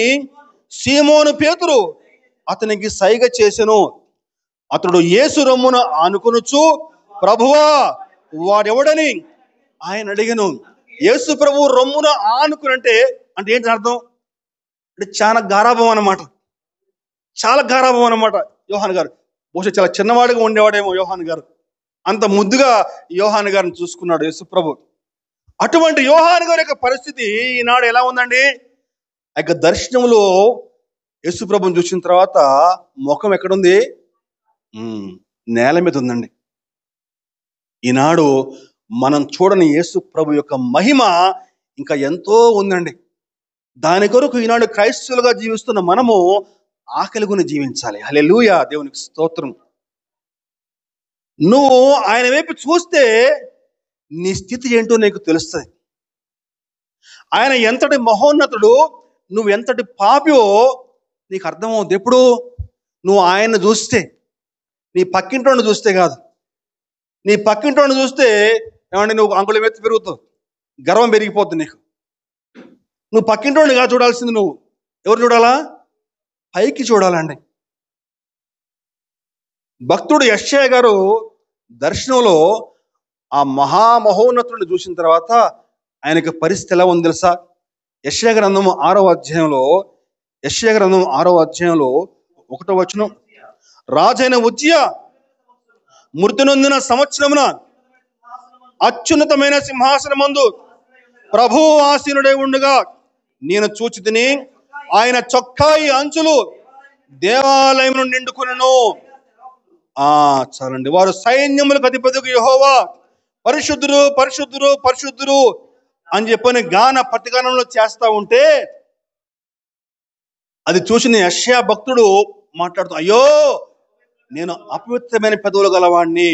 సీమోను పేతురు అతనికి సైగ చేసెను. అతడు యేసు రొమ్మున ఆనుకొనుచు, ప్రభువా వాడెవడని ఆయన అడిగెను. యేసు ప్రభు రొమ్మున ఆనుకుని అంటే ఏంటి అర్థం? అంటే చాలా గారాభం అన్నమాట. చాలా గారాభం అన్నమాట. యోహాను గారు బహుశా చాలా చిన్నవాడిగా ఉండేవాడేమో యోహాను గారు. అంత ముద్దుగా యోహాను గారిని చూసుకున్నాడు యేసు ప్రభు. అటువంటి యోహాను గారి యొక్క పరిస్థితి ఈనాడు ఎలా ఉందండి? ఆ యొక్క దర్శనంలో యేసు ప్రభుని చూసిన తర్వాత ముఖం ఎక్కడుంది? నేల మీద ఉందండి. ఈనాడు మనం చూడని యేసు ప్రభు యొక్క మహిమ ఇంకా ఎంతో ఉందండి. దాని కొరకు ఈనాడు క్రైస్తవులుగా జీవిస్తున్న మనము ఆకలిగొని జీవించాలి. హల్లెలూయా, దేవునికి స్తోత్రం. నువ్వు ఆయన వైపు చూస్తే నీ స్థితి ఏంటో నీకు తెలుస్తుంది. ఆయన ఎంతటి మహోన్నతుడు, నువ్వు ఎంతటి పాపివో నీకు అర్థమవుతుంది. ఎప్పుడు నువ్వు ఆయన్ని చూస్తే, నీ పక్కింటోని చూస్తే కాదు. నీ పక్కింటోని చూస్తే ఏమంటే నువ్వు అంగుళం ఎత్తి పెరుగుతావు, గర్వం పెరిగిపోద్ది నీకు. నువ్వు పక్కింటోని కాదు చూడాల్సింది, నువ్వు ఎవరు చూడాలా? పైకి చూడాలండి. భక్తుడు యెషయా గారు దర్శనంలో ఆ మహామహోన్నతుడిని చూసిన తర్వాత ఆయనకి పరిస్థితి ఎలా ఉంది తెలుసా? యెషయా గ్రంథం 6వ అధ్యాయంలో 1వ వచనం, రాజైన ఉజ్జియా మృతి నొందిన సంవత్సరమున అత్యున్నతమైన సింహాసనమందు ప్రభువు ఆసీనుడై ఉండగా నేను చూచి తిని, ఆయన చొక్కాయి అంచులు దేవాలయమును నిండుకొనెను. చాలండి. వారు సైన్యములకు అధిపతికి యెహోవా పరిశుద్ధుడు పరిశుద్ధుడు పరిశుద్ధుడు అని చెప్పని గాన ప్రతిగానంలో చేస్తా ఉంటే అది చూసిన యెషయా భక్తుడు మాట్లాడుతూ, అయ్యో నేను అపవిత్రమైన పెదవులు గలవాణ్ణి,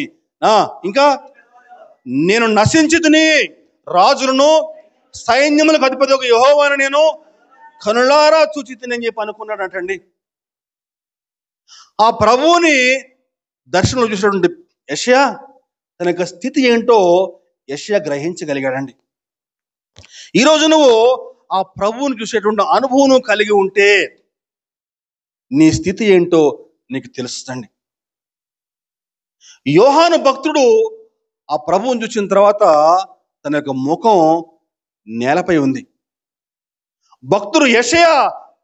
ఇంకా నేను నశించితిని, రాజులను సైన్యములకు అధిపతికి యెహోవాను నేను కనులారా చూచితిని అని చెప్పి అనుకున్నాడంటండి. ఆ ప్రభువుని దర్శనంలో చూసినటువంటి యెషయా తన యొక్క స్థితి ఏంటో యెషయా గ్రహించగలిగాడండి. ఈరోజు నువ్వు ఆ ప్రభువుని చూసేటువంటి అనుభవం కలిగి ఉంటే నీ స్థితి ఏంటో నీకు తెలుస్తుందండి. యోహాను భక్తుడు ఆ ప్రభువుని చూసిన తర్వాత తన యొక్క ముఖం నేలపై ఉంది. భక్తుడు యెషయా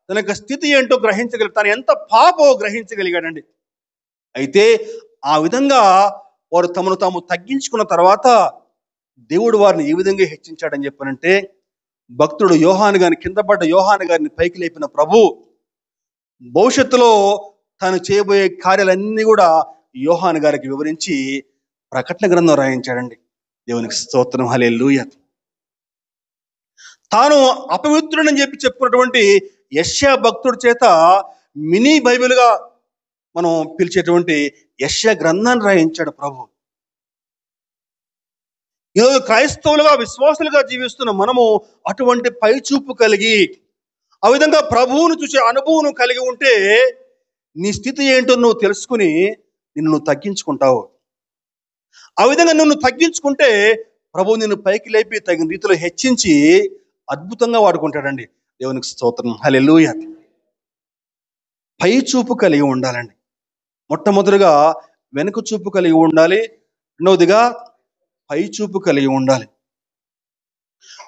తన యొక్క స్థితి ఏంటో తను ఎంత పాపో గ్రహించగలిగాడండి. అయితే ఆ విధంగా వారు తమను తాము తగ్గించుకున్న తర్వాత దేవుడు వారిని ఏ విధంగా హెచ్చించాడని చెప్పానంటే, భక్తుడు యోహాను గారిని, కింద పడ్డ యోహాను గారిని పైకి లేపిన ప్రభు భవిష్యత్తులో తాను చేయబోయే కార్యాలన్నీ కూడా యోహాను గారికి వివరించి ప్రకటన గ్రంథం రాయించాడండి. దేవునికి స్తోత్రం, హల్లెలూయా. తాను అపవిత్రుడని చెప్పుకున్నటువంటి యెషయా భక్తుడి చేత మినీ బైబిల్గా మనం పిలిచేటువంటి యెషయా గ్రంథాన్ని రాయించాడు ప్రభు. ఈరోజు క్రైస్తవులుగా విశ్వాసులుగా జీవిస్తున్న మనము అటువంటి పైచూపు కలిగి ఆ విధంగా ప్రభువును చూసే అనుభవం కలిగి ఉంటే నీ స్థితి ఏంటో నువ్వు తెలుసుకుని నిన్ను నువ్వు తగ్గించుకుంటావు. ఆ విధంగా నువ్వు తగ్గించుకుంటే ప్రభువు నిన్ను పైకి లేపి తగిన రీతిలో హెచ్చించి అద్భుతంగా వాడుకుంటాడండి. దేవునికి స్తోత్రం, హల్లెలూయా. పై చూపు కలిగి ఉండాలండి. మొట్టమొదటిగా వెనుక చూపు కలిగి ఉండాలి. రెండవదిగా పై చూపు కలిగి ఉండాలి.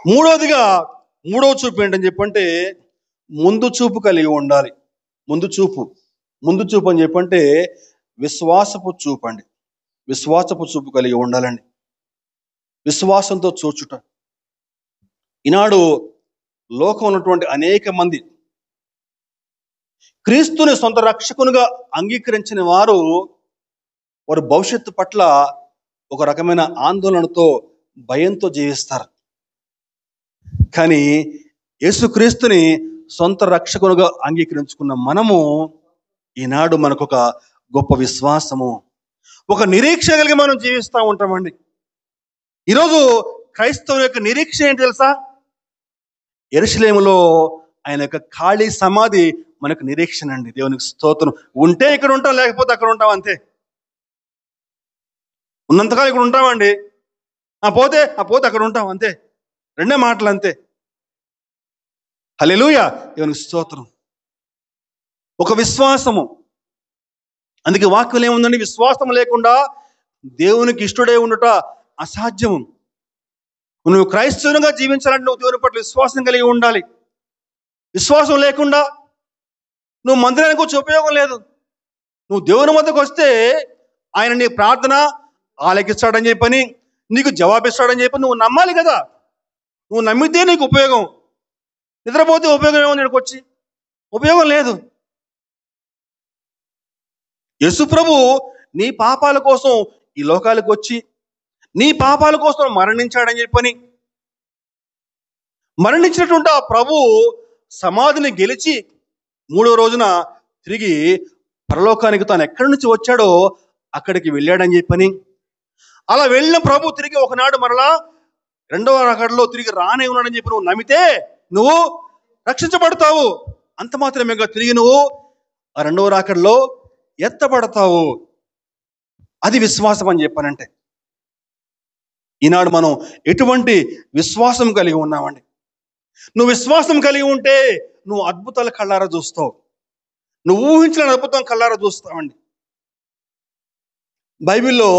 మూడవ చూపు ఏంటని చెప్పంటే ముందు చూపు కలిగి ఉండాలి. ముందు చూపు అని చెప్పంటే విశ్వాసపు చూపు అండి. విశ్వాసపు చూపు కలిగి ఉండాలండి. విశ్వాసంతో చూచుట. ఈనాడు లోకం ఉన్నటువంటి అనేక మంది క్రీస్తుని సొంత రక్షకునిగా అంగీకరించిన వారు భవిష్యత్తు పట్ల ఒక రకమైన ఆందోళనతో భయంతో జీవిస్తారు. కానీ యేసుక్రీస్తుని సొంత రక్షకునిగా అంగీకరించుకున్న మనము ఈనాడు మనకు ఒక గొప్ప విశ్వాసము, ఒక నిరీక్ష కలిగి మనం జీవిస్తూ ఉంటామండి. ఈరోజు క్రైస్తవుల యొక్క నిరీక్ష ఏంటి తెలుసా? యెరూషలేములో ఆయన యొక్క ఖాళీ సమాధి మనకు నిరీక్షణ అండి. దేవునికి స్తోత్రం. ఉంటే ఇక్కడ ఉంటాం, లేకపోతే అక్కడ ఉంటాం, అంతే. ఉన్నంతకాలం ఇక్కడ ఉంటామండి, పోతే అక్కడ ఉంటాం, అంతే. రెండే మాటలు, అంతే. హల్లెలూయా, దేవునికి స్తోత్రం. ఒక విశ్వాసము. అందుకే వాక్యం ఏముందండి? విశ్వాసం లేకుండా దేవునికి ఇష్టడే ఉండుట అసాధ్యము. నువ్వు క్రైస్తవునిగా జీవించాలంటే నువ్వు దేవుని పట్ల విశ్వాసం కలిగి ఉండాలి. విశ్వాసం లేకుండా నువ్వు మందిరానికి వచ్చి ఉపయోగం లేదు. నువ్వు దేవుని వద్దకు వస్తే ఆయన నీ ప్రార్థన ఆలకిస్తాడని చెప్పని, నీకు జవాబిస్తాడని చెప్పి నువ్వు నమ్మాలి కదా. నువ్వు నమ్మితే నీకు ఉపయోగం. నిద్రపోతే ఉపయోగం ఏమో, నీకు వచ్చి ఉపయోగం లేదు. యేసు ప్రభు నీ పాపాల కోసం ఈ లోకాలకు వచ్చి నీ పాపాల కోసం మరణించాడని చెప్పని, మరణించినటువంటి ఆ ప్రభు సమాధిని గెలిచి 3వ రోజున తిరిగి పరలోకానికి తాను ఎక్కడి నుంచి వచ్చాడో అక్కడికి వెళ్ళాడని చెప్పని, అలా వెళ్ళిన ప్రభు తిరిగి ఒకనాడు మరలా 2వ రాకడలో తిరిగి రానే ఉన్నాడని చెప్పి నువ్వు నమ్మితే నువ్వు రక్షించబడతావు. అంత మాత్రమే తిరిగి నువ్వు ఆ 2వ రాకడలో ఎత్తబడతావు. అది విశ్వాసం అని చెప్పానంటే. ఈనాడు మనం ఎటువంటి విశ్వాసం కలిగి ఉన్నామండి? నువ్వు విశ్వాసం కలిగి ఉంటే నువ్వు అద్భుతాలు కళ్ళారా చూస్తావు. నువ్వు ఊహించిన అద్భుతం కళ్ళారా చూస్తావండి. బైబిల్లో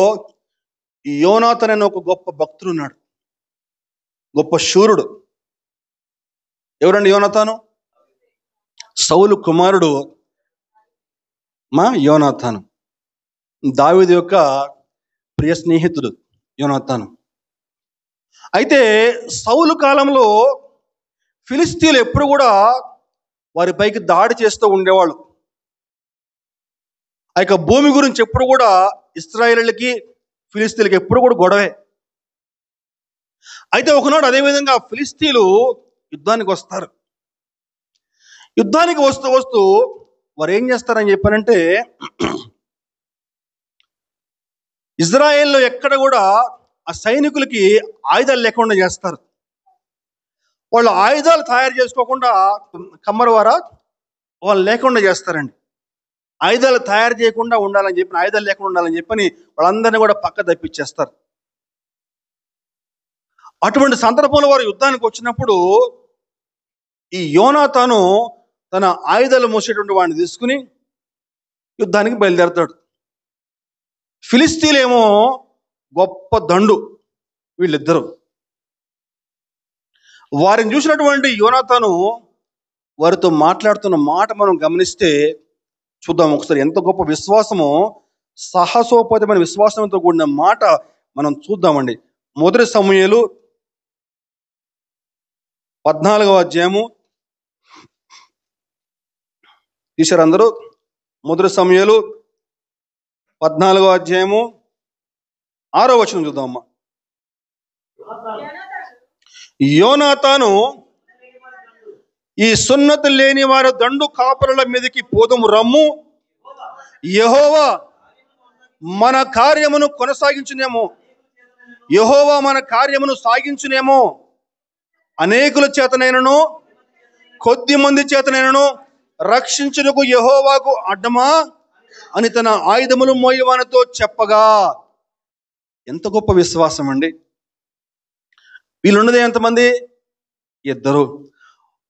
యోనాతాను అనే ఒక గొప్ప భక్తుడు ఉన్నాడు, గొప్ప శూరుడు. ఎవరండి యోనాతాను? సౌలు కుమారుడు యోనాతాను. దావీదు యొక్క ప్రియ స్నేహితుడు యోనాతాను. అయితే సౌలు కాలంలో ఫిలిస్తీన్లు ఎప్పుడు కూడా వారి పైకి దాడి చేస్తూ ఉండేవాళ్ళు. ఆ యొక్క భూమి గురించి ఎప్పుడు కూడా ఇశ్రాయేలీయులకి ఫిలిస్తీన్లకి ఎప్పుడు కూడా గొడవే. అయితే ఒకనాడు అదేవిధంగా ఫిలిస్తీన్లు యుద్ధానికి వస్తారు. యుద్ధానికి వస్తూ వారు ఏం చేస్తారని చెప్పానంటే, ఇజ్రాయేల్లో ఎక్కడ కూడా ఆ సైనికులకి ఆయుధాలు లేకుండా చేస్తారు. వాళ్ళు ఆయుధాలు తయారు చేసుకోకుండా కమ్మరి వారా వాళ్ళు లేకుండా చేస్తారండి. ఆయుధాలు తయారు చేయకుండా ఉండాలని చెప్పి, ఆయుధాలు లేకుండా ఉండాలని చెప్పని వాళ్ళందరినీ కూడా పక్క తప్పించేస్తారు. అటువంటి సందర్భంలో వారు యుద్ధానికి వచ్చినప్పుడు ఈ యోనాతాను తన ఆయుధాలు మోసేటువంటి వాడిని తీసుకుని యుద్ధానికి బయలుదేరతాడు. ఫిలిస్తీన్లేమో గొప్ప దండు వీళ్ళిద్దరు. వారిని చూసినటువంటి యోనాతాను వారితో మాట్లాడుతున్న మాట మనం గమనిస్తే చూద్దాం ఒకసారి. ఎంత గొప్ప విశ్వాసమో, సాహసోపేతమైన విశ్వాసంతో కూడిన మాట మనం చూద్దామండి. 1 సమూయేలు 14వ అధ్యాయము తీశారు అందరూ. 1 సమూయేలు 14వ అధ్యాయము 6వ వచనం చూద్దామమ్మా. యోనాతాను, ఈ సున్నతి లేని వారి దండు కాపరుల మీదకి పోదుము రమ్ము, యెహోవా మన కార్యమును కొనసాగించునేమో, యెహోవా మన కార్యమును సాగించునేమో, అనేకుల చేతనైనను కొద్ది మంది చేతనైనను రక్షించుటకు యెహోవాకు అడ్డమా అని తన ఆయుధములు మోయవానితో చెప్పగా. ఎంత గొప్ప విశ్వాసం అండి! వీళ్ళున్నది ఎంతమంది? ఇద్దరు.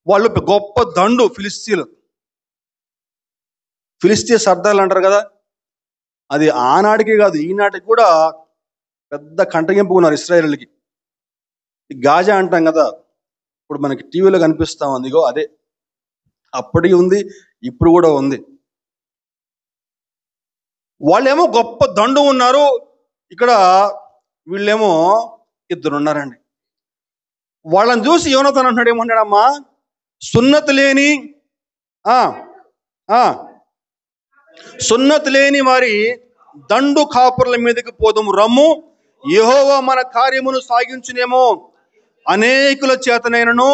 వాళ్ళు గొప్ప దండు. ఫిలిస్తీయ సర్దార్లు అంటారు కదా, అది ఆనాటికి కాదు ఈనాటికి కూడా పెద్ద కంటగింపు ఉన్నారు ఇశ్రాయేలుకి. గాజా అంటాం కదా, ఇప్పుడు మనకి టీవీలో కనిపిస్తా ఉంది, ఇగో అదే. అప్పటికి ఉంది, ఇప్పుడు కూడా ఉంది. వాళ్ళేమో గొప్ప దండు ఉన్నారు, ఇక్కడ వీళ్ళేమో ఇద్దరు ఉన్నారండి. వాళ్ళని చూసి యోనాతాను అంటున్నాడు, ఏమన్నాడమ్మా, సున్నతి లేని వారి దండు కాపురుల మీదకి పోదుము రమ్ము, యెహోవా మన కార్యమును సాగించునేమో, అనేకుల చేతనైనను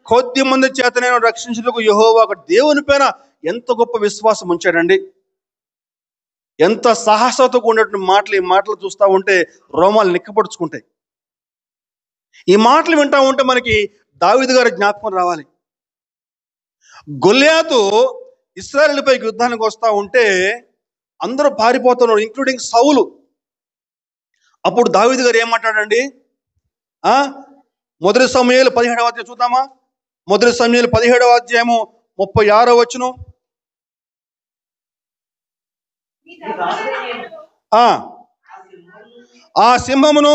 కొద్ది మంది చేతనైనా రక్షించుటకు యెహోవా. దేవుని పైన ఎంత గొప్ప విశ్వాసం ఉంచాడండి! ఎంత సాహసంతో కూడినటువంటి మాటలు. ఈ మాటలు చూస్తూ ఉంటే రోమాలు నిక్కపొడుచుకుంటాయి. ఈ మాటలు వింటా ఉంటే మనకి దావీదు గారి జ్ఞాపకం రావాలి. గొల్యాతు ఇశ్రాయేలుపైకి యుద్ధానికి వస్తూ ఉంటే అందరూ పారిపోతున్నారు, ఇంక్లూడింగ్ సౌలు. అప్పుడు దావీదు గారు ఏమంటాడండి? మొదటి సమూయేలు 17వ అధ్యాయం చూద్దామా? మొదటి సమూయేలు 17వ అధ్యాయము 36వ వచనం. ఆ సింహమును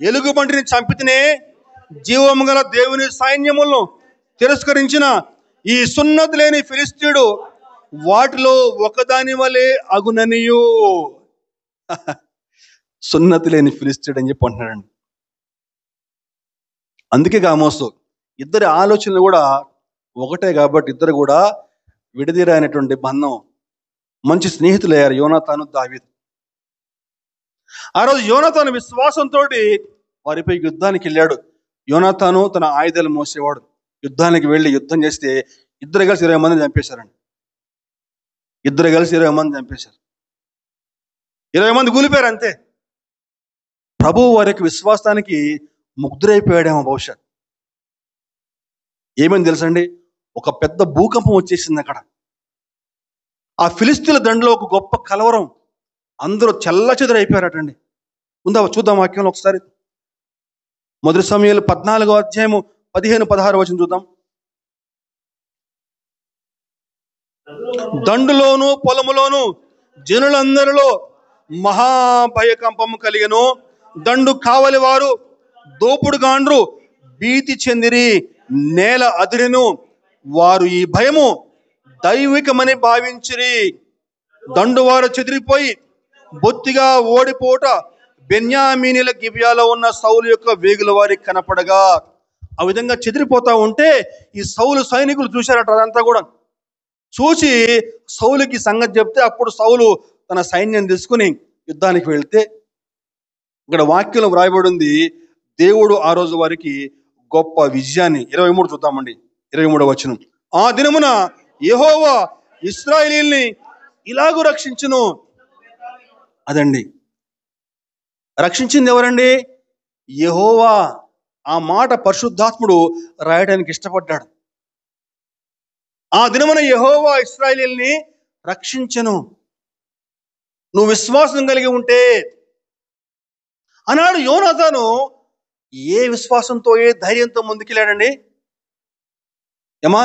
ఎలుగుబంటిని చంపితేనే జీవము గల దేవుని సైన్యములను తిరస్కరించిన ఈ సున్నతి లేని ఫిలిస్తీయుడు వాటిలో ఒకదాని వలె అగుననియు. సున్నతి లేని ఫిలిస్తీయుడు అని చెప్పి అంటున్నాడండి. అందుకే ఆమోసు ఇద్దరి ఆలోచనలు కూడా ఒకటే కాబట్టి ఇద్దరు కూడా విడదీరైనటువంటి బంధం, మంచి స్నేహితులయ్యారు యోనాతాను దావీదు. ఆ రోజు యోనాతాను విశ్వాసంతో వారిపై యుద్ధానికి వెళ్ళాడు. యోనాతాను తన ఆయుధాలు మోసేవాడు. యుద్ధానికి వెళ్ళి యుద్ధం చేస్తే ఇద్దరు కలిసి 20 మందిని చంపేశారండి. 20 మంది 20 మంది కూలిపోయారు అంతే. ప్రభువు వారికి విశ్వాసానికి ముగ్ధురైపోయాడేమో బహుశా. ఏమని తెలుసండి, ఒక పెద్ద భూకంపం వచ్చేసింది అక్కడ. ఆ ఫిలిస్తీన్ల దండలో ఒక గొప్ప కలవరం, అందరూ చెల్లచెదురైపోయారటండి. చూద్దాం వాక్యంలో ఒకసారి. మొదటి సమూయేలు 14వ అధ్యాయము 15-16 వచనం చూద్దాం. దండులోను పొలములోను జనులందరిలో మహాభయకంపము కలిగెను. దండు కావలి వారు దోపుడు గాండ్రు భీతి చెందిరి, నేల అదిరెను. వారు ఈ భయము దైవికమని భావించిరి. దండువారు చెదిరిపోయి బొత్తిగా ఓడిపోట బెన్యామీనీల గిబియాలో ఉన్న సౌలు యొక్క వేగుల వారికి కనపడగా. ఆ విధంగా చెదిరిపోతా ఉంటే ఈ సౌలు సైనికులు చూశారట. అదంతా కూడా చూసి సౌలుకి సంగతి చెప్తే అప్పుడు సౌలు తన సైన్యం తీసుకుని యుద్ధానికి వెళ్తే ఇక్కడ వాక్యంలో వ్రాయబడి ఉంది, దేవుడు ఆ రోజు వారికి గొప్ప విజయాన్ని. 23 చూద్దామండి, 23వ వచనం. ఆ దినమున యెహోవా ఇశ్రాయేలీయుల్ని ఇలాగూ రక్షించును. అదండి, రక్షించింది ఎవరండి? యెహోవా. ఆ మాట పరిశుద్ధాత్ముడు రాయడానికి ఇష్టపడ్డాడు. ఆ దినమున యెహోవా ఇశ్రాయేలీయుల్ని రక్షించెను. నువ్వు విశ్వాసం కలిగి ఉంటే అన్నాడు. యోనాతాను ఏ విశ్వాసంతో, ఏ ధైర్యంతో ముందుకెళ్ళాడండి? ఏమా,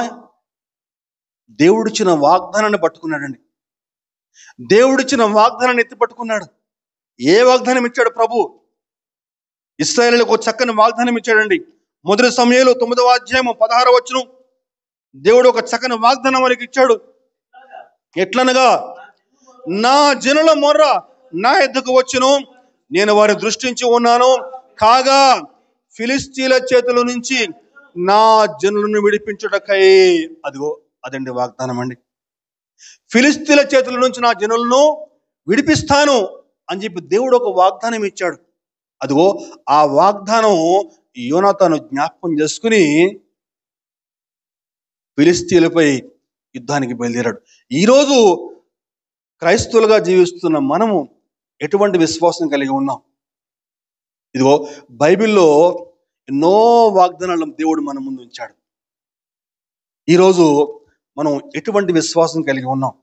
దేవుడిచ్చిన వాగ్దానాన్ని పట్టుకున్నాడండి. దేవుడిచ్చిన వాగ్దానాన్ని ఎత్తి పట్టుకున్నాడు. ఏ వాగ్దానం ఇచ్చాడు ప్రభు? ఇశ్రాయేలులకు ఒక చక్కని వాగ్దానం ఇచ్చాడండి. మొదటి సమూయేలు 9వ అధ్యాయము 16వ వచనం. దేవుడు ఒక చక్కని వాగ్దానం వారికి ఇచ్చాడు. ఎట్లనగా, నా జనుల మొర్ర నా యొద్దకు వచ్చును, నేను వారి దృష్టించి ఉన్నాను, కాగా ఫిలిస్తీన్ల చేతుల నుంచి నా జనులను విడిపించుటకై. అదిగో అదండి వాగ్దానం అండి. ఫిలిస్తీన్ల చేతుల నుంచి నా జనులను విడిపిస్తాను అని చెప్పి దేవుడు ఒక వాగ్దానం ఇచ్చాడు. అదిగో ఆ వాగ్దానం యోనాతాను జ్ఞాపకం చేసుకుని ఫిలిస్తీన్లపై యుద్ధానికి బయలుదేరాడు. ఈరోజు క్రైస్తవులుగా జీవిస్తున్న మనము ఎటువంటి విశ్వాసం కలిగి ఉన్నాం? ఇదిగో బైబిల్లో ఎన్నో వాగ్దానాలను దేవుడు మన ముందు ఉంచాడు. ఈరోజు మనం ఎటువంటి విశ్వాసం కలిగి ఉన్నాం?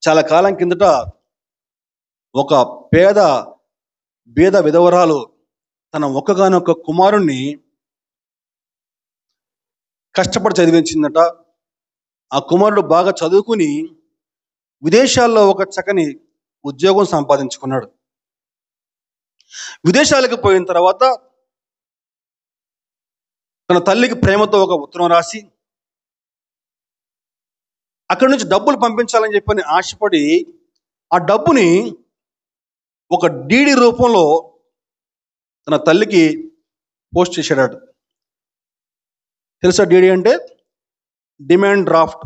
చాలా కాలం కిందట ఒక బీద విధవరాలు తన ఒక్కగానొక్క కుమారుణ్ణి కష్టపడి చదివించిందట. ఆ కుమారుడు బాగా చదువుకుని విదేశాల్లో ఒక చక్కని ఉద్యోగం సంపాదించుకున్నాడు. విదేశాలకు పోయిన తర్వాత తన తల్లికి ప్రేమతో ఒక ఉత్తరం రాసి అక్కడి నుంచి డబ్బులు పంపించాలని చెప్పని ఆశపడి ఆ డబ్బుని ఒక డీడీ రూపంలో తన తల్లికి పోస్ట్ చేశాడు. తెలుసా డీడీ అంటే? Demand draft.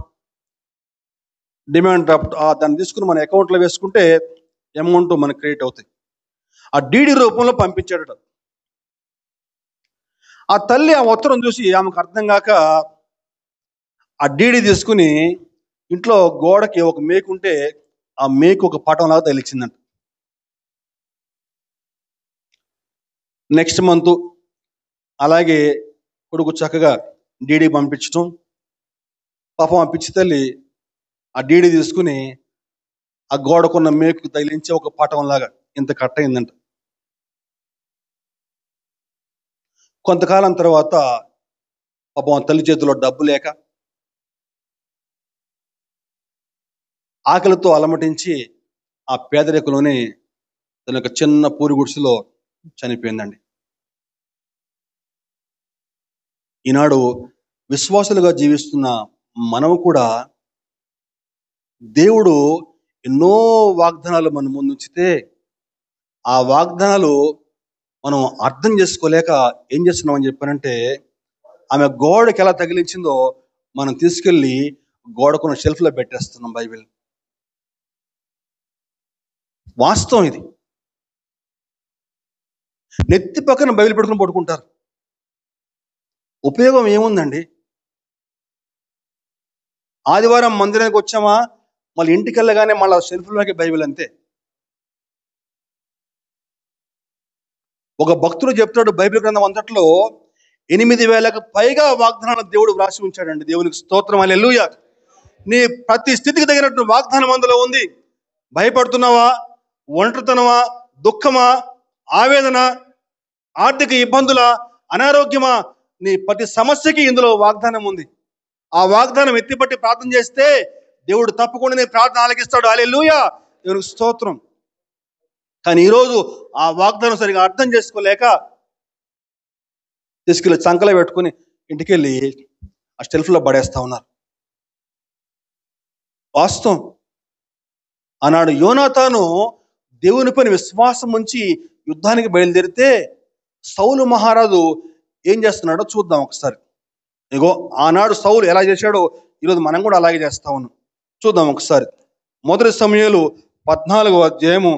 దాన్ని తీసుకుని మన అకౌంట్లో వేసుకుంటే అమౌంట్ మనకు క్రియేట్ అవుతాయి. ఆ డీడీ రూపంలో పంపించాడట. ఆ తల్లి ఆ ఉత్తరం చూసి ఆమెకు అర్థం కాక ఆ డీడీ తీసుకుని ఇంట్లో గోడకి ఒక మేకు ఉంటే ఆ మేకు ఒక పటంలాగా తగిలించిందంట. నెక్స్ట్ మంత్ అలాగే కొడుకు చక్కగా డీడీ పంపించడం. పాపం ఆ పిచ్చి తల్లి ఆ డీడీ తీసుకుని ఆ గోడకున్న మేకు తగిలించి ఒక పటంలాగా ఇంత కట్ అయిందంట. కొంతకాలం తర్వాత పాపం ఆ తల్లి చేతిలో డబ్బు లేక ఆకలితో అలమటించి ఆ పేదరికంలోనే తన యొక్క చిన్న పూరి గుడిసెలో చనిపోయిందండి. ఈనాడు విశ్వాసులుగా జీవిస్తున్న మనము కూడా దేవుడు ఎన్నో వాగ్దానాలు మన ముందు ఉంచితే ఆ వాగ్దానాలు మనం అర్థం చేసుకోలేక ఏం చేస్తున్నామని చెప్పానంటే, ఆమె గోడకి ఎలా తగిలించిందో మనం తీసుకెళ్ళి గోడకున్న షెల్ఫ్లో పెట్టేస్తున్నాం బైబిల్. వాస్తవం ఇది. నెత్తి పక్కన బైబిల్ పెట్టుకుని పడుకుంటారు. ఉపయోగం ఏముందండి? ఆదివారం మందిరానికి వచ్చామా, మళ్ళీ ఇంటికి వెళ్ళగానే మళ్ళీ షెల్ఫ్లోకి బైబిల్ అంతే. ఒక భక్తుడు చెప్తాడు, బైబిల్ గ్రంథం అంతట్లో 8,000కు పైగా వాగ్దానాలు దేవుడు వ్రాసి ఉంచాడండి. దేవునికి స్తోత్రం, హల్లెలూయా. నీ ప్రతి స్థితికి తగినట్టు వాగ్దానం అందులో ఉంది. భయపడుతున్నావా? ఒంటరితనమా? దుఃఖమా? ఆవేదన? ఆర్థిక ఇబ్బందుల? అనారోగ్యమా? నీ ప్రతి సమస్యకి ఇందులో వాగ్దానం ఉంది. ఆ వాగ్దానం ఎత్తిపట్టి ప్రార్థన చేస్తే దేవుడు తప్పకుండా నీ ప్రార్థన ఆలకిస్తాడు. హల్లెలూయా, దేవునికి స్తోత్రం. కానీ ఈరోజు ఆ వాగ్దానం సరిగా అర్థం చేసుకోలేక తీసుకెళ్ళి చంకలో పెట్టుకుని ఇంటికి వెళ్ళి ఆ షెల్ఫ్లో పడేస్తా ఉన్నారు. వాస్తవం. ఆనాడు యోనాతాను దేవుని పైన విశ్వాసం ఉంచి యుద్ధానికి బయలుదేరితే సౌలు మహారాజు ఏం చేస్తున్నాడో చూద్దాం ఒకసారి. ఇగో ఆనాడు సౌలు ఎలా చేశాడో ఈరోజు మనం కూడా అలాగే చేస్తా ఉన్నాం. చూద్దాం ఒకసారి. మొదటి సమూయేలు 14వ అధ్యాయము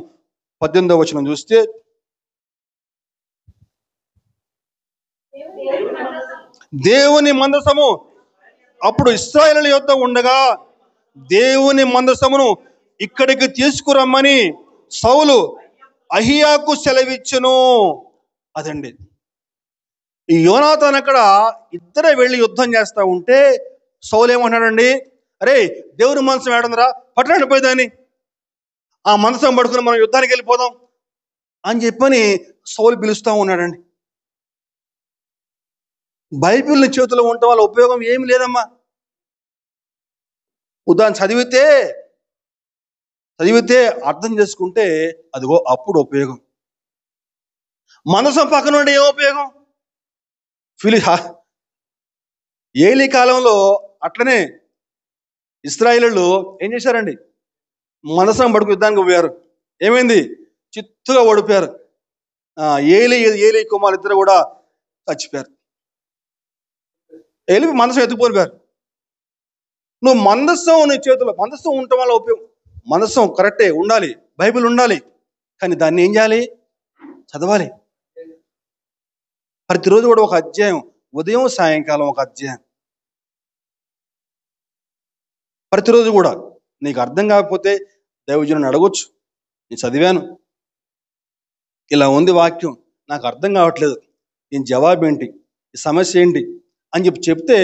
18వ వచనం చూస్తే, దేవుని మందసము అప్పుడు ఇశ్రాయేలు యొద్ద ఉండగా దేవుని మందసమును ఇక్కడికి తీసుకురమ్మని సౌలు అహియాకు సెలవిచ్చెను. అదండి. ఈ యోనాతాను అక్కడ ఇద్దరే వెళ్ళి యుద్ధం చేస్తా ఉంటే సౌలు ఏమన్నాడండి, అరే దేవుని మందసం ఏడుందిరా, పట్టణాన్ని పోయేదాన్ని, ఆ మందసం పడుకుని మనం యుద్ధానికి వెళ్ళిపోదాం అని చెప్పని సౌలు పిలుస్తూ ఉన్నాడండి. బైబిల్ని చేతిలో ఉండటం వల్ల ఉపయోగం ఏమి లేదమ్మా. ఉదాహరణ చదివితే అర్థం చేసుకుంటే అదిగో అప్పుడు ఉపయోగం. మందసం పక్కన ఉండే ఏం ఉపయోగం? ఏలీ కాలంలో అట్లనే ఇశ్రాయేలీయులు ఏం చేశారండి, మందసం పడుకు యుద్ధానికి పోయారు. ఏమైంది? చిత్తుగా ఓడిపోయారు. ఏలీ కుమారు ఇద్దరు కూడా చచ్చిపోయారు. ఏలీ మందసం ఎత్తుకుపోయారు. నువ్వు మందసం నీ చేతిలో, మందసం ఉండటం వల్ల ఉపయోగం. మందసం కరెక్టే ఉండాలి, బైబిల్ ఉండాలి, కానీ దాన్ని ఏం చేయాలి? చదవాలి. ప్రతిరోజు కూడా ఒక అధ్యాయం, ఉదయం సాయంకాలం ఒక అధ్యాయం. ప్రతిరోజు కూడా నీకు అర్థం కాకపోతే దైవజనుని అడగొచ్చు, నేను చదివాను. ఇలా ఉంది వాక్యం, నాకు అర్థం కావట్లేదు, దీని జవాబు ఏంటి, ఈ సమస్య ఏంటి అని చెప్తే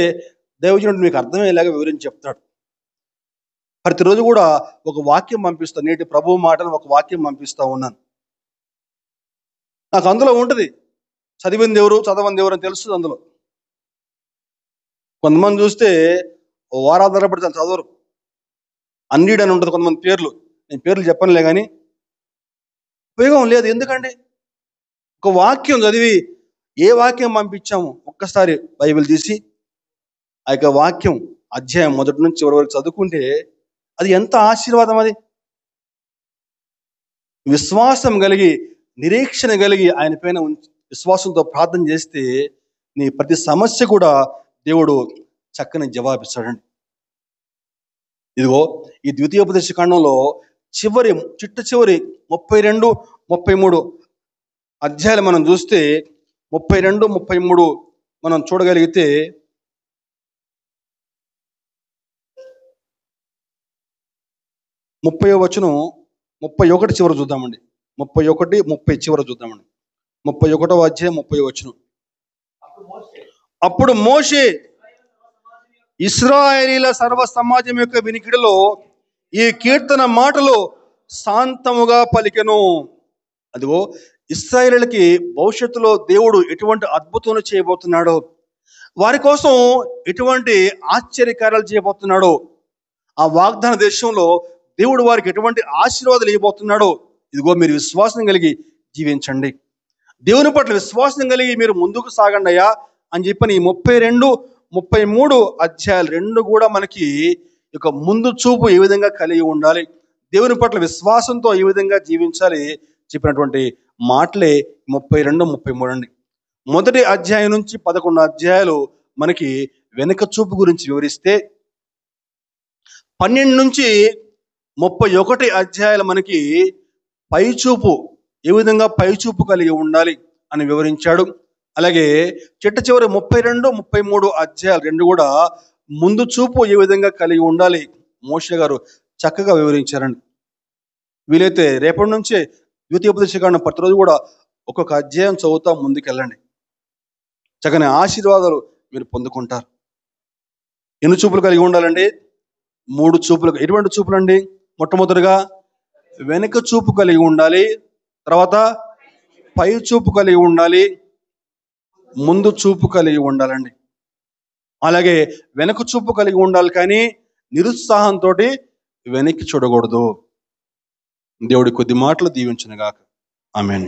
దైవజనుడు మీకు అర్థమయ్యేలాగా వివరించి చెప్తాడు. ప్రతిరోజు కూడా ఒక వాక్యం పంపిస్తాను, నేటి ప్రభువు మాటను ఒక వాక్యం పంపిస్తూ ఉన్నాను. నాకు అందులో ఉంటుంది చదివింది ఎవరు చదవంది ఎవరు అని తెలుస్తుంది. అందులో కొంతమంది చూస్తే వారాధారపడి చదవరు, అన్రీడ్ అని ఉంటుంది కొంతమంది పేర్లు. నేను పేర్లు చెప్పనులే కానీ ఉపయోగం లేదు. ఎందుకండి? ఒక వాక్యం చదివి ఏ వాక్యం పంపించాము ఒక్కసారి బైబిల్ తీసి ఆ యొక్క వాక్యం అధ్యాయం మొదటి నుంచి చివరి వరకు చదువుకుంటే అది ఎంత ఆశీర్వాదం. అది విశ్వాసం కలిగి నిరీక్షణ కలిగి ఆయన పైన విశ్వాసంతో ప్రార్థన చేస్తే నీ ప్రతి సమస్య కూడా దేవుడు చక్కని జవాబిస్తాడండి. ఇదిగో ఈ ద్వితీయోపదేశ కాండంలో చిట్ట చివరి 32, 33 అధ్యాయాలు మనం చూస్తే 32, 33 మనం చూడగలిగితే 30వ వచనం 31 చివర చూద్దామండి. 31, 30 చివర చూద్దామండి. 31వ అధ్యాయం 30వ వచనం. అప్పుడు మోషే ఇశ్రాయేలీల సర్వ సమాజం యొక్క వినికిడిలో ఈ కీర్తన మాటలు శాంతముగా పలికెను. అదిగో ఇశ్రాయేలీలకి భవిష్యత్తులో దేవుడు ఎటువంటి అద్భుతాలు చేయబోతున్నాడో, వారి కోసం ఎటువంటి ఆశ్చర్యకార్యాలు చేయబోతున్నాడో, ఆ వాగ్దాన దేశంలో దేవుడు వారికి ఎటువంటి ఆశీర్వాదాలు ఇవ్వబోతున్నాడో, ఇదిగో మీరు విశ్వాసం కలిగి జీవించండి, దేవుని పట్ల విశ్వాసం కలిగి మీరు ముందుకు సాగండి అయ్యా అని చెప్పని ఈ 32, 33 అధ్యాయాలు రెండు కూడా మనకి ఇక ముందు చూపు ఏ విధంగా కలిగి ఉండాలి, దేవుని పట్ల విశ్వాసంతో ఏ విధంగా జీవించాలి చెప్పినటువంటి మాటలే 32, 33 అండి. మొదటి అధ్యాయం నుంచి 11 అధ్యాయాలు మనకి వెనుక చూపు గురించి వివరిస్తే 12 నుంచి 31 అధ్యాయాలు మనకి పైచూపు, ఏ విధంగా పైచూపు కలిగి ఉండాలి అని వివరించాడు. అలాగే చిట్ట చివరి 32, 33 అధ్యాయాలు రెండు కూడా ముందు చూపు ఏ విధంగా కలిగి ఉండాలి మోషే గారు చక్కగా వివరించారండి. వీలైతే రేపటి నుంచే ద్వితీయోపదేశ కాండం ప్రతిరోజు కూడా ఒక్కొక్క అధ్యాయం చదువుతా ముందుకెళ్ళండి, చక్కని ఆశీర్వాదాలు మీరు పొందుకుంటారు. ఎన్ని చూపులు కలిగి ఉండాలండి? 3 చూపులు. ఎటువంటి చూపులు అండి? మొట్టమొదటిగా వెనుక చూపు కలిగి ఉండాలి, తర్వాత పై చూపు కలిగి ఉండాలి, ముందు చూపు కలిగి ఉండాలండి. అలాగే వెనక చూపు కలిగి ఉండాలి కానీ నిరుత్సాహంతో వెనక్కి చూడకూడదు. దేవుడి కొద్ది మాటలు దీవించును గాక. ఆమేన్.